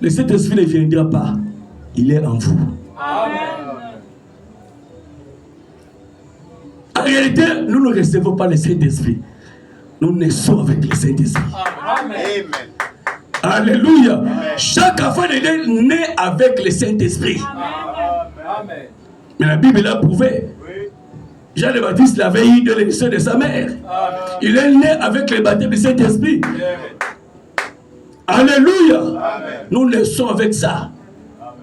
Le Saint-Esprit ne viendra pas. Il est en vous. En réalité, nous ne recevons pas le Saint-Esprit. Nous naissons avec le Saint-Esprit. Amen. Alléluia. Amen. Chaque enfant est né avec le Saint-Esprit. Mais la Bible l'a prouvé. Jean le Baptiste l'avait eu de l'émission de sa mère. Il est né avec le baptême du Saint-Esprit. Alléluia. Amen. Nous naissons avec ça. Amen.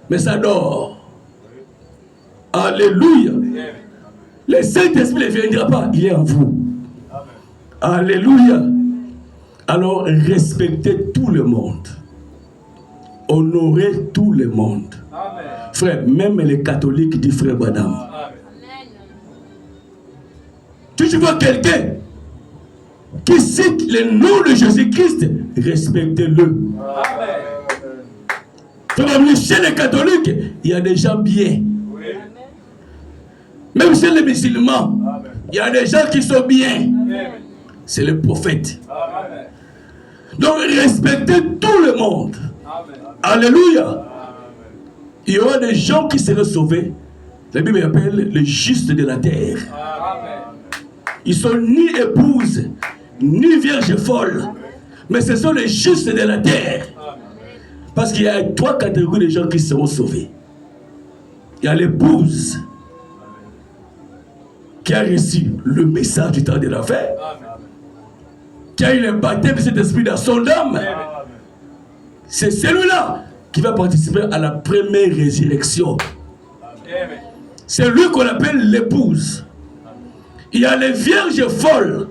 Mais ça dort. Alléluia. Amen. Le Saint-Esprit ne viendra pas. Il est en vous. Amen. Alléluia. Alors respectez tout le monde. Honorez tout le monde. Amen. Frère, même les catholiques disent frère Badam. Si tu vois quelqu'un qui cite le nom de Jésus-Christ, respectez-le. Chez les catholiques, il y a des gens bien. Oui. Même chez les musulmans, il y a des gens qui sont bien. c'est le prophète. Amen. Donc respectez tout le monde. Amen. Alléluia. Amen. Il y aura des gens qui seront sauvés. La Bible appelle les justes de la terre. Amen. Ils sont ni épouses, ni vierges folles. Mais ce sont les justes de la terre. Parce qu'il y a 3 catégories de gens qui seront sauvés. Il y a l'épouse qui a reçu le message du temps de la fin, qui a eu le baptême de cet esprit dans son âme. C'est celui-là qui va participer à la première résurrection. C'est lui qu'on appelle l'épouse. Il y a les vierges folles.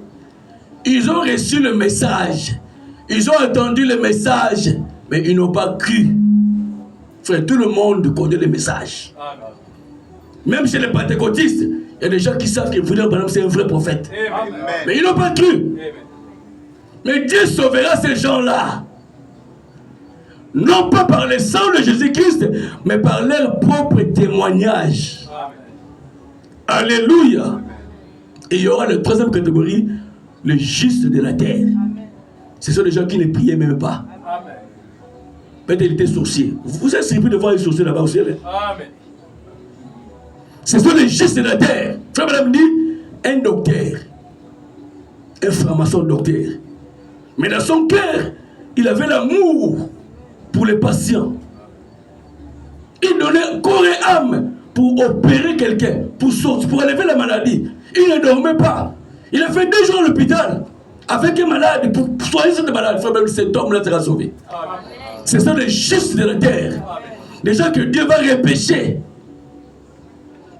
Ils ont reçu le message. Ils ont entendu le message, mais ils n'ont pas cru. Frère, tout le monde connaît le message. Même chez les pentecôtistes, il y a des gens qui savent que William Branham c'est un vrai prophète. Amen. Mais ils n'ont pas cru. Amen. Mais Dieu sauvera ces gens-là. Non pas par le sang de Jésus-Christ, mais par leur propre témoignage. Amen. Alléluia. Et il y aura la 3e catégorie, les justes de la terre. Ce sont les gens qui ne priaient même pas. Amen. Peut-être qu'il était sorcier. Vous êtes surpris de voir un sorcier là-bas au ciel. Amen. Ce sont les justes de la terre. Frère Madame dit, un docteur, un franc-maçon docteur. Mais dans son cœur, il avait l'amour pour les patients. Il donnait corps et âme pour opérer quelqu'un, pour enlever la maladie. Il ne dormait pas. Il a fait 2 jours à l'hôpital avec un malade pour soigner cette maladie. Frère Madame, cet homme-là sera sauvé. Amen. Ce sont les justes de la terre. Les gens que Dieu va repêcher.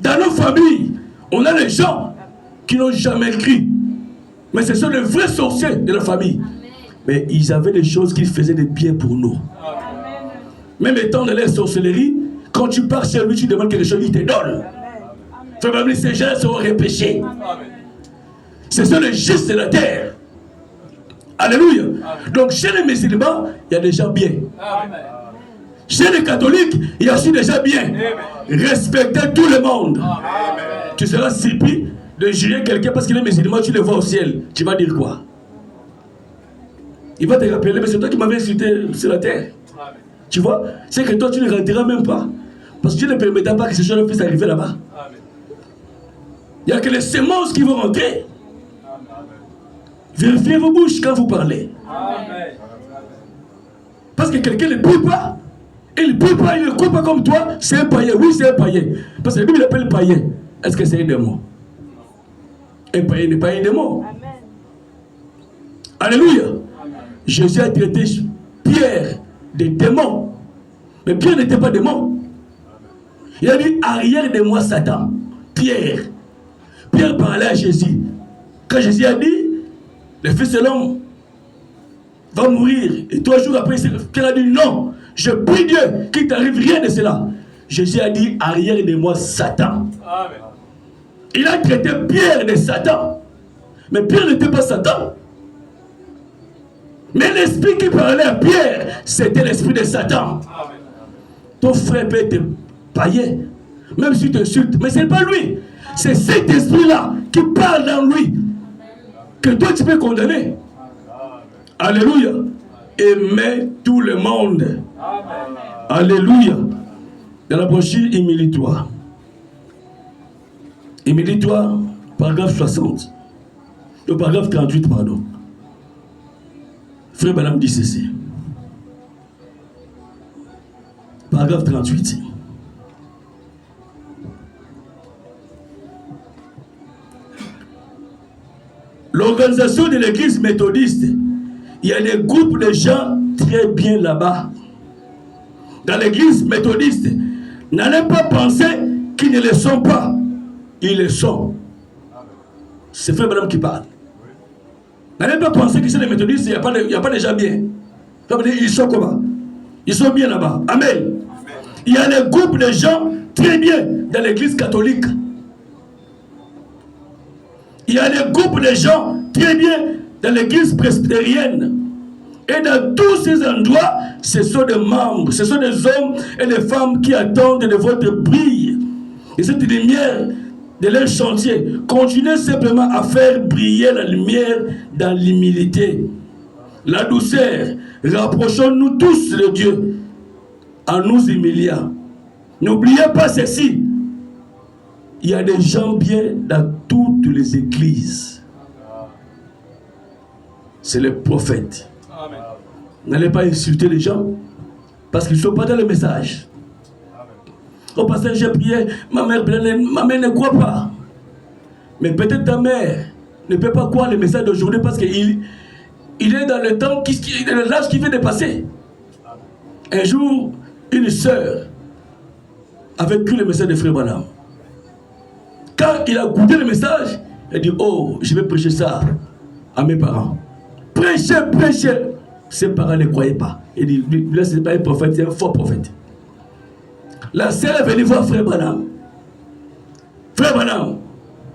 Dans nos familles, on a les gens qui n'ont jamais cru. Mais ce sont les vrais sorciers de la famille. Mais ils avaient des choses qui faisaient des biens pour nous. Même étant dans la sorcellerie, quand tu pars chez lui, tu demandes quelque chose, il te donne. Frère Babli, ces gens seront repêchés. Ce sont les justes de la terre. Alléluia. Donc chez les musulmans, il y a des gens bien. Amen. Chez les catholiques, il y a aussi des gens bien. Respectez tout le monde. Amen. Tu seras surpris de juger quelqu'un parce qu'il est musulman, tu le vois au ciel. Tu vas dire quoi? Il va te rappeler, mais c'est toi qui m'avais insulté sur la terre. Amen. Tu vois? C'est que toi, tu ne rentreras même pas. Parce que tu ne permettras pas que ces choses puissent arriver là-bas. Amen. Il n'y a que les semences qui vont rentrer. Amen. Vérifiez vos bouches quand vous parlez. Amen. Parce que quelqu'un ne prie pas. Il ne prie pas, il ne croit pas comme toi. C'est un païen. Oui, c'est un païen. Parce que la Bible l'appelle païen. Est-ce que c'est un démon? Un païen n'est pas un démon. Amen. Alléluia. Jésus a traité Pierre de démon. Mais Pierre n'était pas démon. Il a dit, arrière de moi Satan. Pierre. Pierre parlait à Jésus. Quand Jésus a dit, le Fils de l'homme va mourir. Et 3 jours après, Pierre a dit, non, je prie Dieu qu'il t'arrive rien de cela. Jésus a dit, arrière de moi Satan. Amen. Il a traité Pierre de Satan. Mais Pierre n'était pas Satan. Mais l'esprit qui parlait à Pierre, c'était l'esprit de Satan. Amen. Ton frère peut être païen, même si tu t'insultes, mais ce n'est pas lui. C'est cet esprit-là qui parle dans lui que toi tu peux condamner. Alléluia. Aimez tout le monde. Amen. Alléluia. Dans la brochure, humilie-toi. Humilie-toi, paragraphe 60. Le paragraphe 38, pardon. Frère Branham dit ceci. Paragraphe 38. L'organisation de l'église méthodiste, il y a des groupes de gens très bien là-bas. Dans l'église méthodiste, n'allez pas penser qu'ils ne le sont pas. Ils le sont. C'est Frère Branham qui parle. N'allez pas penser que c'est les méthodistes, il n'y a pas de gens bien. Ils sont comment? Ils sont bien là-bas. Amen. Il y a des groupes de gens très bien dans l'église catholique. Il y a des groupes de gens très bien dans l'église presbytérienne. Et dans tous ces endroits, ce sont des membres, ce sont des hommes et des femmes qui attendent de votre brille. Et cette lumière de leur chantier. Continuez simplement à faire briller la lumière dans l'humilité, la douceur. Rapprochons-nous tous de Dieu en nous humiliant. N'oubliez pas ceci. Il y a des gens bien dans toutes les églises. C'est les prophètes. Amen. N'allez pas insulter les gens parce qu'ils ne sont pas dans le message. Au pasteur, j'ai prié, ma mère ne croit pas. Mais peut-être ta mère ne peut pas croire le message d'aujourd'hui parce qu'il est dans le temps, dans l'âge qui vient de passer. Un jour, une sœur avait cru le message de Frère Branham. Quand il a goûté le message, il a dit, oh, je vais prêcher ça à mes parents. Prêchez. Ses parents ne croyaient pas. Il dit, là, ce n'est pas un prophète, c'est un faux prophète. La sœur est venue voir Frère Branham. Frère Branham,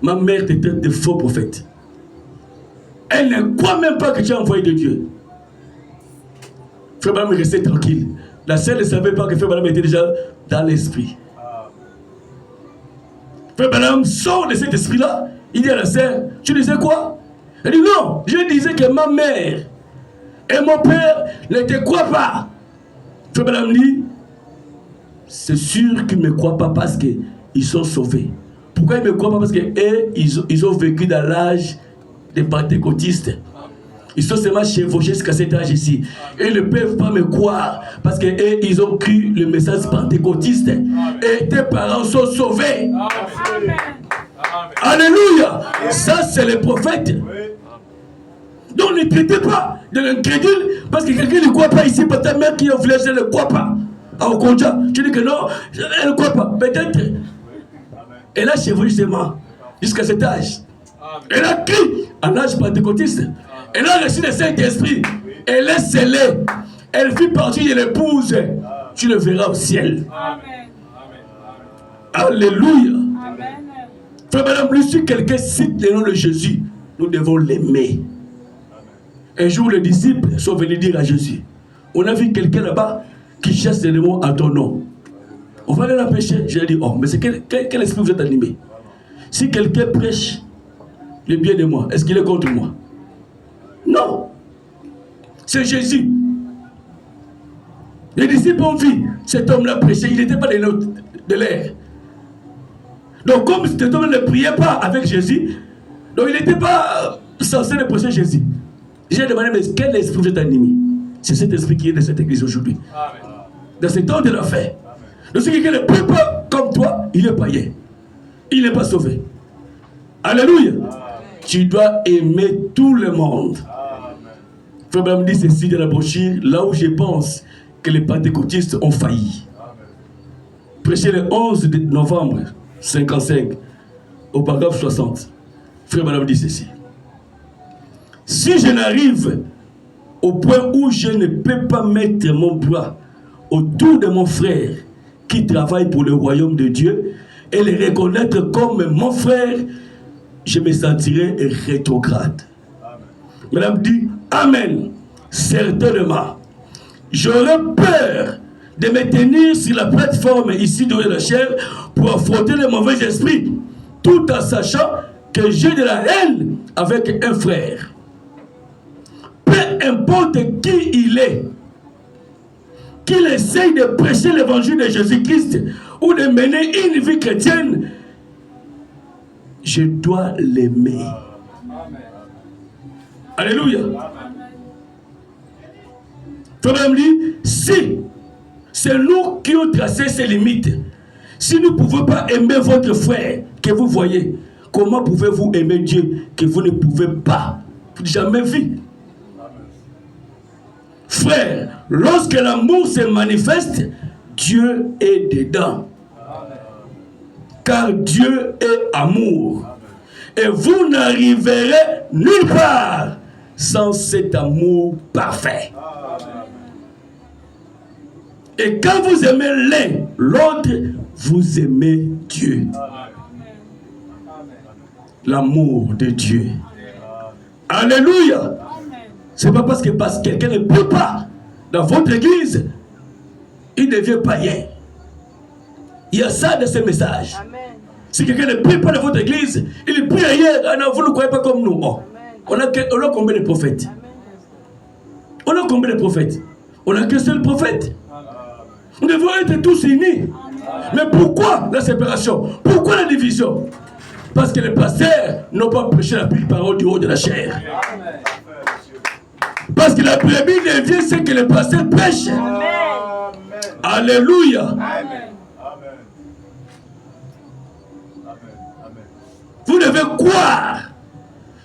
ma mère te traite de faux prophète. Elle ne croit même pas que tu es envoyé de Dieu. Frère Branham est resté tranquille. La sœur ne savait pas que Frère Branham était déjà dans l'esprit. Frère Branham sort de cet esprit-là. Il dit à la sœur, tu disais quoi? Elle dit non, je disais que ma mère et mon père ne te croient pas. Frère Branham dit, c'est sûr qu'ils ne me croient pas parce qu'ils sont sauvés. Pourquoi ils ne me croient pas? Parce qu'ils ont vécu dans l'âge des pentecôtistes. Ils sont seulement chevauchés jusqu'à cet âge ici. Et ils ne peuvent pas me croire parce qu'ils ont cru le message pentecôtiste. Et tes parents sont sauvés. Amen. Alléluia. Ça, c'est les prophètes. Donc ne traitez pas de l'incrédule parce que quelqu'un ne croit pas ici. Parce que ta mère qui est au village, elle ne croit pas. À Okonja, tu dis que non, elle ne croit pas. Peut-être. Elle a chevauché justement jusqu'à cet âge. Elle a cru à l'âge pentecôtiste. Elle a reçu le Saint-Esprit. Elle est scellée. Elle fait partie de l'épouse. Tu le verras au ciel. Amen. Alléluia. Amen. Frère Madame, lui, si quelqu'un cite le nom de Jésus, nous devons l'aimer. Un jour, les disciples sont venus dire à Jésus, on a vu quelqu'un là-bas qui chasse les démons à ton nom. On va aller l'empêcher. J'ai dit, oh, mais c'est quel esprit vous êtes animé? Si quelqu'un prêche le bien de moi, est-ce qu'il est contre moi? Non. C'est Jésus. Les disciples ont vu cet homme-là prêcher. Il n'était pas de l'air. Donc comme cet homme ne priait pas avec Jésus, donc il n'était pas censé de prêcher Jésus. J'ai demandé, mais quel esprit vous êtes animé? C'est cet esprit qui est dans cette église aujourd'hui. Dans ce temps de la fête. Donc si quelqu'un ne prie pas comme toi, il est païen. Il n'est pas sauvé. Alléluia. Tu dois aimer tout le monde. Frère Branham dit ceci dans la brochure, là où je pense que les pentecôtistes ont failli. Prêché le 11 novembre 55, au paragraphe 60. Frère Branham dit ceci. Si je n'arrive au point où je ne peux pas mettre mon bras autour de mon frère qui travaille pour le royaume de Dieu et le reconnaître comme mon frère, je me sentirai rétrograde. Madame dit, Amen, certainement. J'aurais peur de me tenir sur la plateforme ici de la chair pour affronter les mauvais esprits, tout en sachant que j'ai de la haine avec un frère. Peu importe qui il est, qu'il essaye de prêcher l'évangile de Jésus-Christ ou de mener une vie chrétienne, je dois l'aimer. Alléluia. Frère dit, si c'est nous qui avons tracé ces limites, si nous ne pouvons pas aimer votre frère que vous voyez, comment pouvez-vous aimer Dieu que vous ne pouvez pas jamais vu? Frère, lorsque l'amour se manifeste, Dieu est dedans. Car Dieu est amour. Et vous n'arriverez nulle part sans cet amour parfait. Et quand vous aimez l'un, l'autre, vous aimez Dieu. L'amour de Dieu. Alléluia. C'est pas parce que quelqu'un ne peut pas dans votre église, il devient païen. Il y a ça de ce message. Si quelqu'un ne prie pas dans votre église, il prie ailleurs. Vous ne croyez pas comme nous. Oh. On a combien de prophètes? On a combien de prophètes? On n'a qu'un seul prophète. Nous devons être tous unis. Mais pourquoi la séparation? Pourquoi la division? Parce que les pasteurs n'ont pas prêché la parole du haut de la chair. Parce que la brebis devient ce que les pasteurs prêchent. Alléluia. Vous devez croire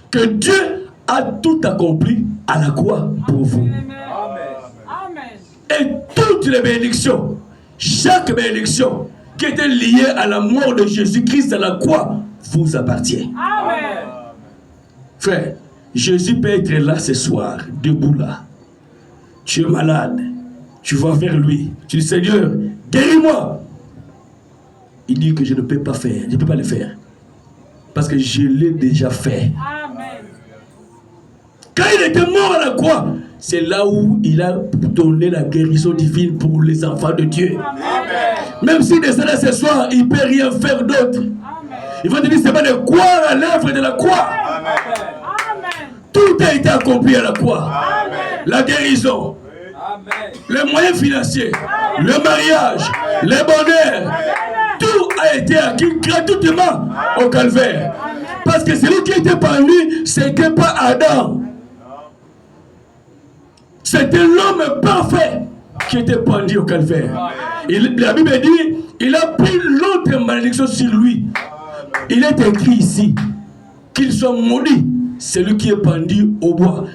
que Dieu a tout accompli à la croix pour vous. Et toutes les bénédictions, chaque bénédiction qui était liée à la mort de Jésus-Christ à la croix, vous appartient. Amen. Frère, Jésus peut être là ce soir, debout là. Tu es malade, tu vas vers lui. Tu dis, Seigneur, guéris-moi. Il dit que je ne peux pas faire, je ne peux pas le faire. Parce que je l'ai déjà fait. Amen. Quand il était mort à la croix, c'est là où il a donné la guérison divine pour les enfants de Dieu. Amen. Même s'il est là ce soir, il ne peut rien faire d'autre. Il va te dire, c'est pas de croire à l'œuvre de la croix. Amen. Tout a été accompli à la croix. Amen. La guérison, Amen. les moyens financiers, le mariage, les bonheurs, tout a été acquis gratuitement au calvaire. Parce que celui qui était pendu, ce n'était pas Adam. C'était l'homme parfait qui était pendu au calvaire. La Bible dit, il a pris l'autre malédiction sur lui. Il est écrit ici qu'il soit maudit, celui qui est pendu au bois.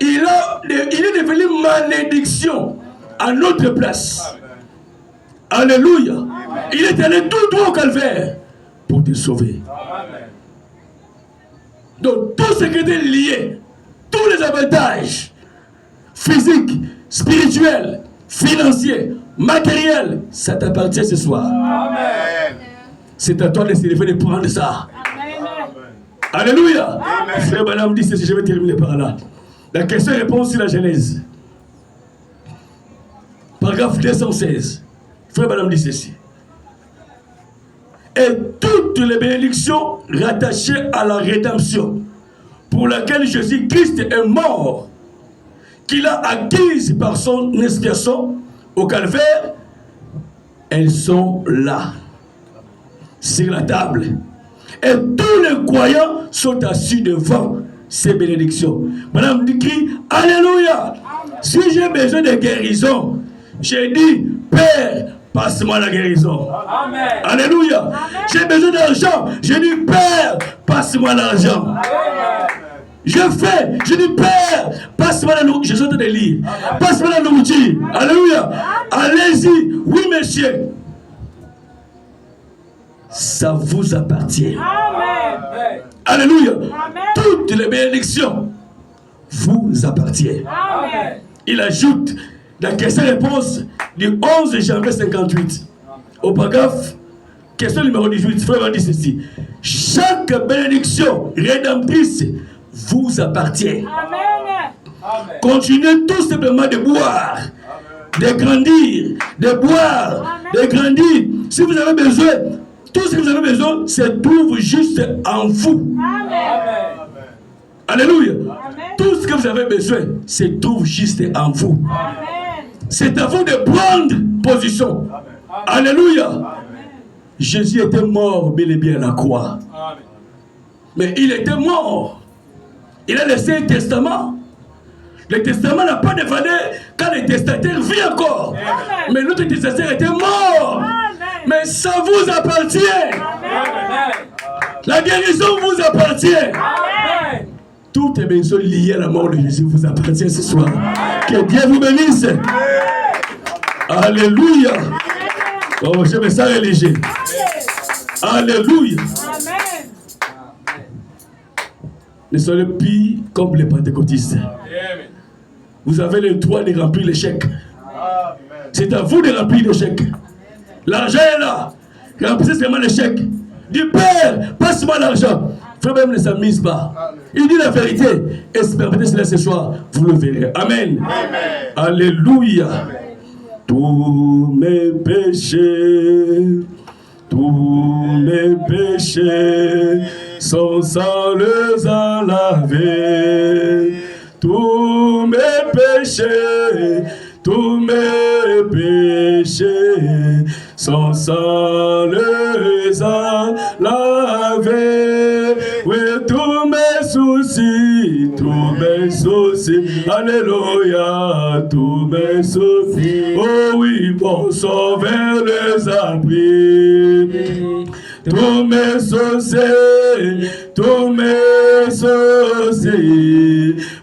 Il est devenu malédiction à notre place. Alléluia. Il est allé tout droit au calvaire pour te sauver. Donc tout ce qui était lié, tous les avantages physiques, spirituels, financiers, matériels, ça t'appartient ce soir. Amen. C'est à toi de se lever de prendre ça. Amen. Alléluia. Frère Madame dit ceci, je vais terminer par là. La question-réponse sur la Genèse. Paragraphe 216. Frère Madame dit ceci. Et toutes les bénédictions rattachées à la rédemption pour laquelle Jésus-Christ est mort, qu'il a acquises par son expiation au calvaire, elles sont là, sur la table. Et tous les croyants sont assis devant ces bénédictions. Madame dit, Alléluia. Si j'ai besoin de guérison, j'ai dit, Père, passe-moi la guérison. Amen. Alléluia. J'ai besoin d'argent, j'ai dit, Père, passe-moi l'argent. Je fais, je dis, Père, passe-moi la nourriture. Je suis en train de lire. Passe-moi la nourriture. Alléluia. Allez-y. Oui, monsieur. Ça vous appartient. Amen. Alléluia. Amen. Toutes les bénédictions vous appartiennent. Amen. Il ajoute la question-réponse du 11 janvier 58. Au paragraphe, question numéro 18, frère dit ceci. Chaque bénédiction rédemptrice vous appartient. Amen. Continuez tout simplement de boire, de grandir, de boire, de grandir. Si vous avez besoin, tout ce que vous avez besoin se trouve juste en vous. Amen. Alléluia. Amen. Tout ce que vous avez besoin se trouve juste en vous. Amen. C'est à vous de prendre position. Alléluia. Jésus était mort bel et bien à la croix. Mais il était mort. Il a laissé un testament. Le testament n'a pas de valeur quand le testataire vit encore. Amen. Mais notre testataire était mort. Amen. Mais ça vous appartient. Amen. La guérison vous appartient. Amen. Toutes les bénédictions liées à la mort de Jésus vous appartiennent ce soir. Que Dieu vous bénisse. Alléluia. Oh, je me sens religieux. Alléluia. Amen. Ne soyez plus comme les pentecôtistes. Vous avez le droit de remplir les chèques. C'est à vous de remplir les chèques. L'argent est là. Remplissez seulement les chèques. Du Père, passe-moi l'argent. Frère, même ne s'amuse pas. Il dit la vérité. Espérez cela ce soir. Vous le verrez. Amen. Amen. Alléluia. Tous mes péchés, Tous mes péchés sont sales à laver. Tous mes péchés sont sales à laver. Oui, tous mes soucis, alléluia, tous mes soucis. Oh oui, mon sauveur les a pris. Tous mes soucis,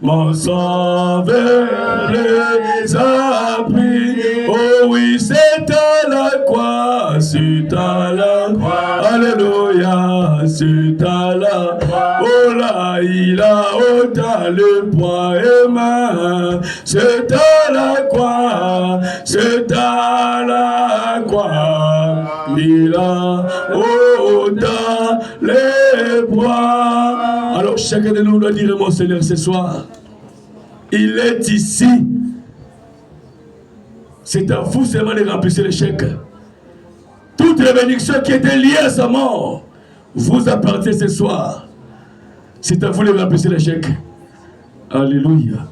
mon sauveur les a pris. Oh oui, c'est à la croix, c'est à la croix. Alléluia, c'est à la croix. Oh là, il a ôté le poids et main. C'est à la croix, c'est à la croix. Il a ôté les poids. Alors chacun de nous doit dire, mon Seigneur, ce soir, il est ici. C'est à vous seulement de remplir les chèques. Toute les bénédictions qui étaient liées à sa mort vous appartient ce soir. C'est à vous de remplir les chèques. Alléluia.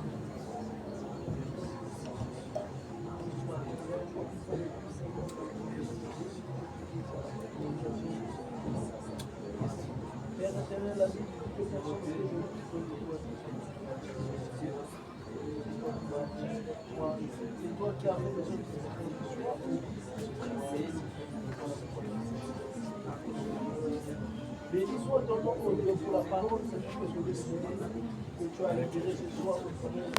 Béni soit ton nom, oh Dieu, pour la parole que tu as décidé, que tu as révélée ce soir au Seigneur.